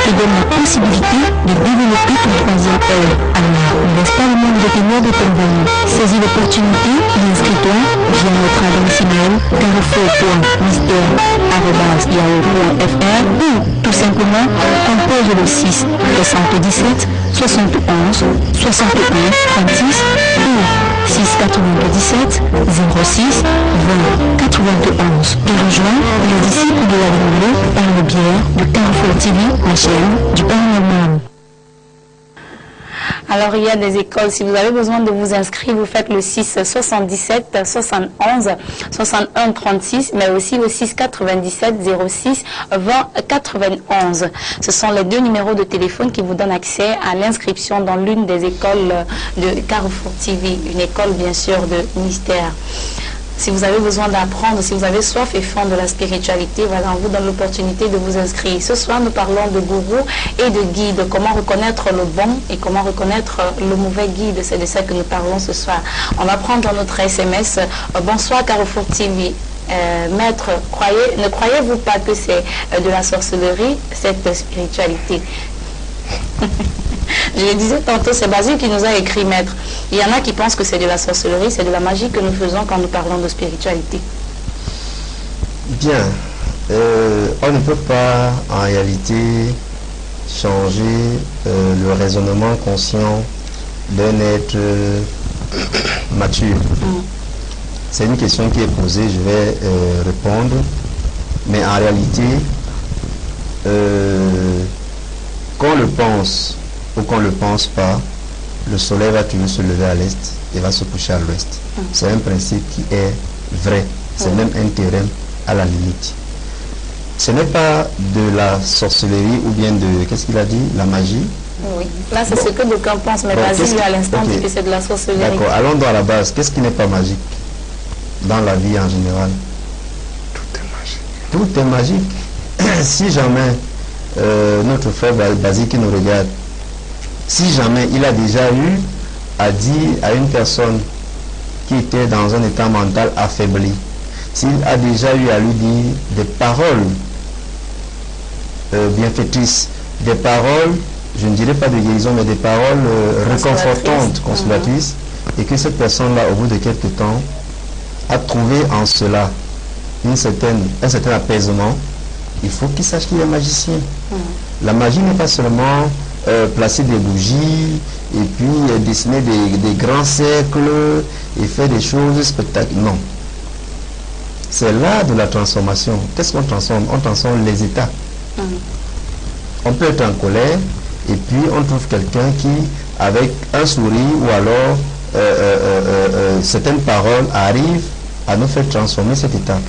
te donne la possibilité de développer ton troisième œil. Alors, ne laisse pas le monde de ténèbres de t'envahir. Saisis l'opportunité et inscris-toi via notre adresse email carrefour.mystère@yahoo.fr ou tout simplement compose le 6 77 71 61 36 ou 6 97 06 20 91 et rejoins les disciples de la Bible par le biais de Carrefour TV, la chaîne du paranormal. Alors, il y a des écoles. Si vous avez besoin de vous inscrire, vous faites le 6 77 71 61 36, mais aussi le 6 97 06 20 91. Ce sont les deux numéros de téléphone qui vous donnent accès à l'inscription dans l'une des écoles de Carrefour TV, une école bien sûr de mystère. Si vous avez besoin d'apprendre, si vous avez soif et faim de la spiritualité, voilà, on vous donne l'opportunité de vous inscrire. Ce soir, nous parlons de gourou et de guide. Comment reconnaître le bon et comment reconnaître le mauvais guide. C'est de ça que nous parlons ce soir. On va prendre notre SMS. Bonsoir Carrefour TV. Maître, ne croyez-vous pas que c'est de la sorcellerie, cette spiritualité? Je le disais tantôt, c'est Basile qui nous a écrit, maître. Il y en a qui pensent que c'est de la sorcellerie, c'est de la magie que nous faisons quand nous parlons de spiritualité. Bien, on ne peut pas en réalité changer le raisonnement conscient d'un être mature. C'est une question qui est posée, je vais répondre, mais en réalité, qu'on le pense ou qu'on ne le pense pas, le soleil va toujours se lever à l'est et va se coucher à l'ouest. C'est un principe qui est vrai, c'est même un théorème à la limite. Ce n'est pas de la sorcellerie ou bien de, qu'est-ce qu'il a dit, la magie. Oui, là c'est ce que d'aucuns pensent, mais Basile lui à l'instant dit que c'est de la sorcellerie. D'accord, allons donc à la base. Qu'est-ce qui n'est pas magique dans la vie en général? Tout est magique. Tout est magique. Si jamais notre frère Basile qui nous regarde, si jamais il a déjà eu à dire à une personne qui était dans un état mental affaibli, s'il a déjà eu à lui dire des paroles bienfaitrices, des paroles, je ne dirais pas de guérison, mais des paroles réconfortantes, consolatrices, et que cette personne-là, au bout de quelques temps, a trouvé en cela un certain apaisement, il faut qu'il sache qu'il est magicien. La magie n'est pas seulement placer des bougies et puis dessiner des grands cercles et faire des choses spectaculaires. Non. C'est l'art de la transformation. Qu'est-ce qu'on transforme? On transforme les états. On peut être en colère et puis on trouve quelqu'un qui, avec un sourire ou alors certaines paroles, arrive à nous faire transformer cet état.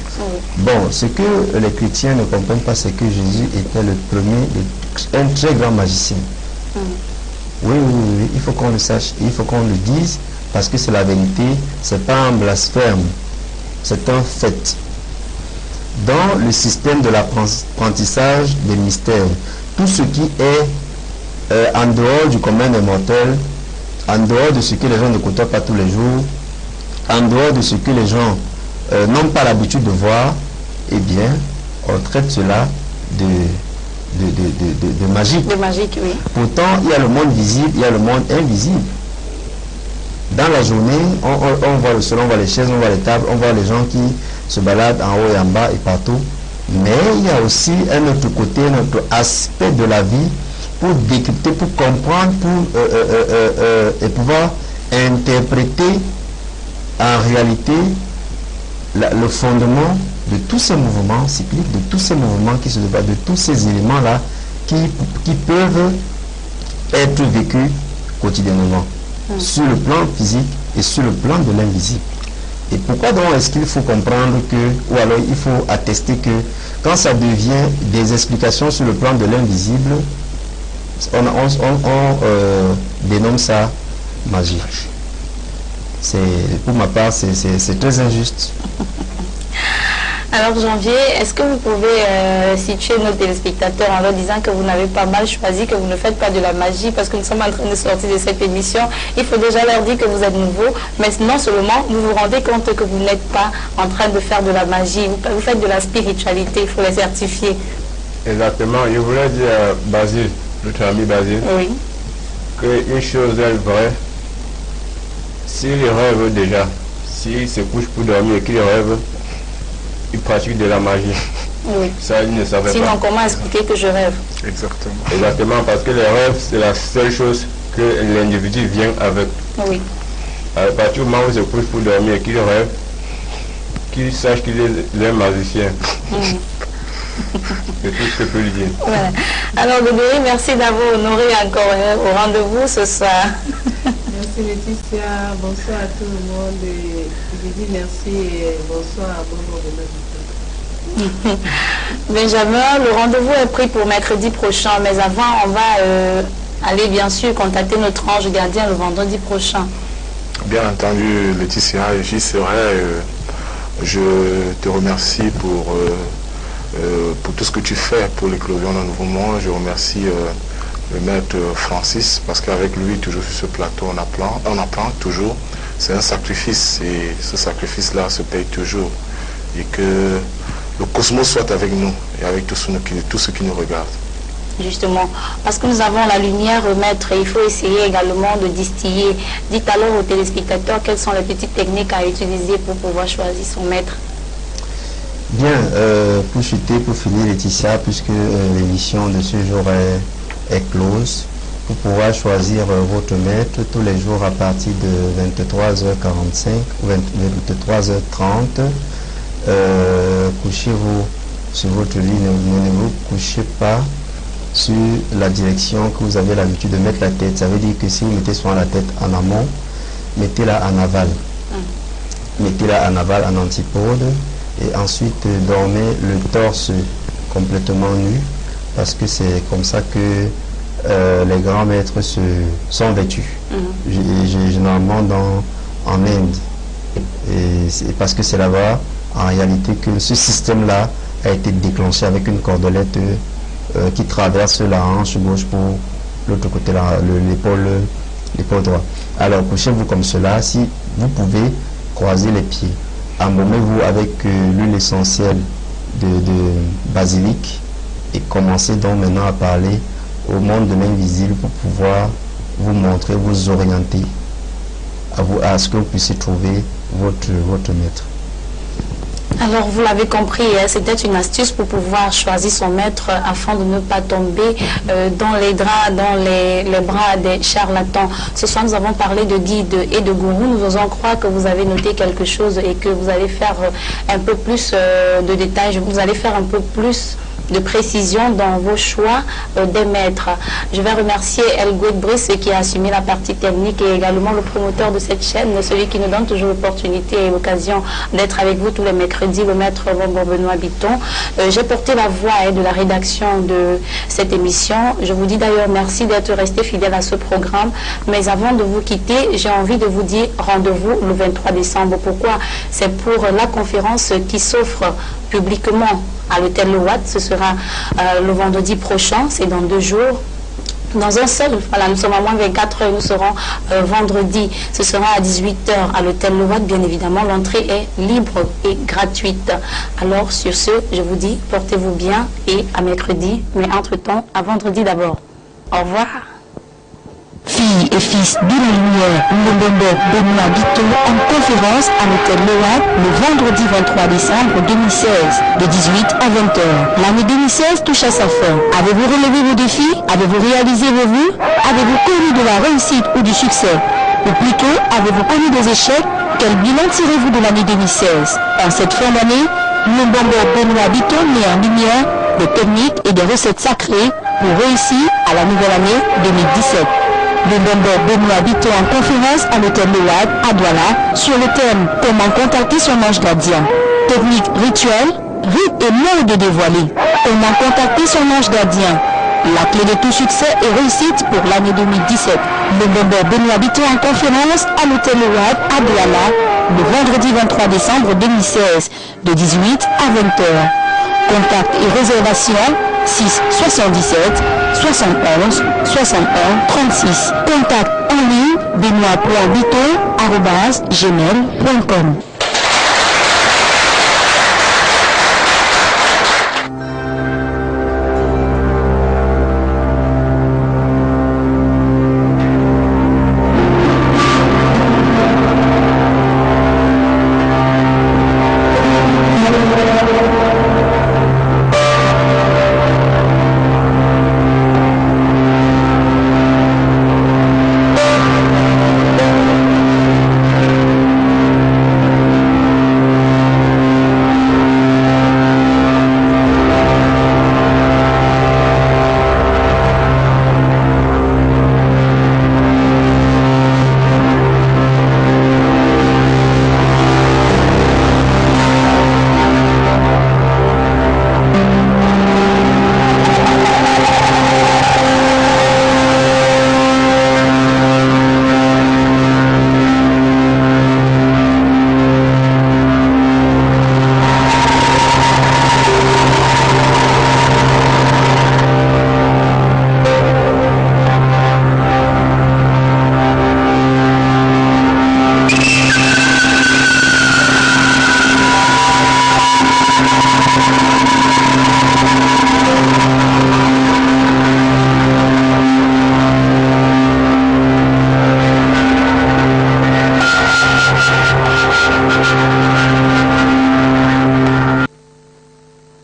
Bon, ce que les chrétiens ne comprennent pas, c'est que Jésus était le premier, un très grand magicien. Oui, il faut qu'on le sache, il faut qu'on le dise, parce que c'est la vérité, c'est pas un blasphème, c'est un fait. Dans le système de l'apprentissage des mystères, tout ce qui est en dehors du commun des mortels, en dehors de ce que les gens ne côtoient pas tous les jours, en dehors de ce que les gens n'ont pas l'habitude de voir, eh bien, on traite cela de magique. De magique, oui. Pourtant, il y a le monde visible, il y a le monde invisible. Dans la journée, on voit le soleil, on voit les chaises, on voit les tables, on voit les gens qui se baladent en haut et en bas et partout. Mais il y a aussi un autre côté, un autre aspect de la vie pour décrypter, pour comprendre, et pouvoir interpréter en réalité le fondement de tous ces mouvements cycliques, de tous ces mouvements qui se débattent, de tous ces éléments-là qui peuvent être vécus quotidiennement sur le plan physique et sur le plan de l'invisible. Et pourquoi donc est-ce qu'il faut comprendre que, ou alors il faut attester que quand ça devient des explications sur le plan de l'invisible, on dénomme ça magie. Pour ma part, c'est très injuste. Alors Janvier, est-ce que vous pouvez situer nos téléspectateurs en leur disant que vous n'avez pas mal choisi, que vous ne faites pas de la magie, parce que nous sommes en train de sortir de cette émission. Il faut déjà leur dire que vous êtes nouveau, mais non seulement vous vous rendez compte que vous n'êtes pas en train de faire de la magie, vous faites de la spiritualité, il faut les certifier. Exactement, je voulais dire à Basile, notre ami Basile, oui, qu'une chose est vraie, s'il rêve déjà, s'il se couche pour dormir et qu'il rêve, il pratique de la magie. Oui. Ça, il ne savait Sinon, pas. Sinon, comment expliquer que je rêve? Exactement. Exactement, parce que les rêves, c'est la seule chose que l'individu vient avec. Oui. À partir du moment où il se couche pour dormir et qu'il rêve, qu'il sache qu'il est un magicien. C'est tout ce que je peux lui dire. Voilà. Alors, Grégory, merci d'avoir honoré encore au rendez-vous ce soir. Merci Laetitia, bonsoir à tout le monde. Je dis merci et bonsoir à Bobo de Benjamin, le rendez-vous est pris pour mercredi prochain, mais avant, on va aller bien sûr contacter notre ange gardien le vendredi prochain. Bien entendu, Laetitia, j'y serai. Je te remercie pour tout ce que tu fais pour l'éclosion d'un nouveau monde. Je remercie le maître Francis, parce qu'avec lui, toujours sur ce plateau, on apprend toujours. C'est un sacrifice, et ce sacrifice-là se paye toujours. Et que le cosmos soit avec nous et avec tous ceux qui nous regardent. Justement, parce que nous avons la lumière, maître, et il faut essayer également de distiller. Dites alors aux téléspectateurs quelles sont les petites techniques à utiliser pour pouvoir choisir son maître. Bien, pour chuter, pour finir Laetitia, puisque l'émission de ce jour est close, pour pouvoir choisir votre maître tous les jours à partir de 23h45 ou 23h30, couchez-vous sur votre lit, ne vous couchez pas sur la direction que vous avez l'habitude de mettre la tête. Ça veut dire que si vous mettez souvent la tête en amont, mettez-la en aval. Mettez-la en aval, en antipode, et ensuite dormez le torse complètement nu, parce que c'est comme ça que les grands maîtres sont vêtus. Généralement en Inde. Et c'est parce que c'est là-bas, en réalité, que ce système-là a été déclenché avec une cordelette qui traverse la hanche gauche pour l'autre côté, l'épaule droite. Alors, couchez-vous comme cela. Si vous pouvez, croiser les pieds. Embaumez-vous avec l'huile essentielle de basilic et commencez donc maintenant à parler au monde de l'invisible pour pouvoir vous montrer, vous orienter à ce que vous puissiez trouver votre maître. Alors, vous l'avez compris, c'était une astuce pour pouvoir choisir son maître afin de ne pas tomber dans les draps, dans les bras des charlatans. Ce soir, nous avons parlé de guide et de gourou. Nous osons croire que vous avez noté quelque chose et que vous allez faire un peu plus de détails. Vous allez faire un peu plus de précision dans vos choix des maîtres. Je vais remercier El Brice qui a assumé la partie technique et également le promoteur de cette chaîne, celui qui nous donne toujours l'opportunité et l'occasion d'être avec vous tous les mercredis, le maître Benoît Bitton. J'ai porté la voix de la rédaction de cette émission. Je vous dis d'ailleurs merci d'être resté fidèle à ce programme. Mais avant de vous quitter, j'ai envie de vous dire rendez-vous le 23 décembre. Pourquoi? C'est pour la conférence qui s'offre publiquement à l'hôtel Le Watt. Ce sera le vendredi prochain, c'est dans 2 jours. Dans un seul, voilà, nous sommes à moins de 24 heures, nous serons vendredi, ce sera à 18 h à l'hôtel Le Watt, bien évidemment, l'entrée est libre et gratuite. Alors sur ce, je vous dis, portez-vous bien et à mercredi, mais entre-temps, à vendredi d'abord. Au revoir. Filles et fils de la lumière, Mbombo Benoît Bitton en conférence à l'hôtel Le Watt le vendredi 23 décembre 2016 de 18 à 20 h. L'année 2016 touche à sa fin. Avez-vous relevé vos défis? Avez-vous réalisé vos vœux? Avez-vous connu de la réussite ou du succès? Ou plutôt, avez-vous connu des échecs? Quel bilan tirez-vous de l'année 2016? En cette fin d'année, Mbombo Benoît Bitton met en lumière des techniques et des recettes sacrées pour réussir à la nouvelle année 2017. Mbombo Benoît Bitton en conférence à l'hôtel Le Watt à Douala sur le thème comment contacter son ange gardien. Technique rituelle, rites et modes dévoilés. Comment contacter son ange gardien. La clé de tout succès et réussite pour l'année 2017. Le Bobo Benoît Bito en conférence à l'hôtel Ouad à Douala le vendredi 23 décembre 2016 de 18 à 20h. Contact et réservation 6 77 71 61 36. Contact en ligne benoît.bito@gmail.com.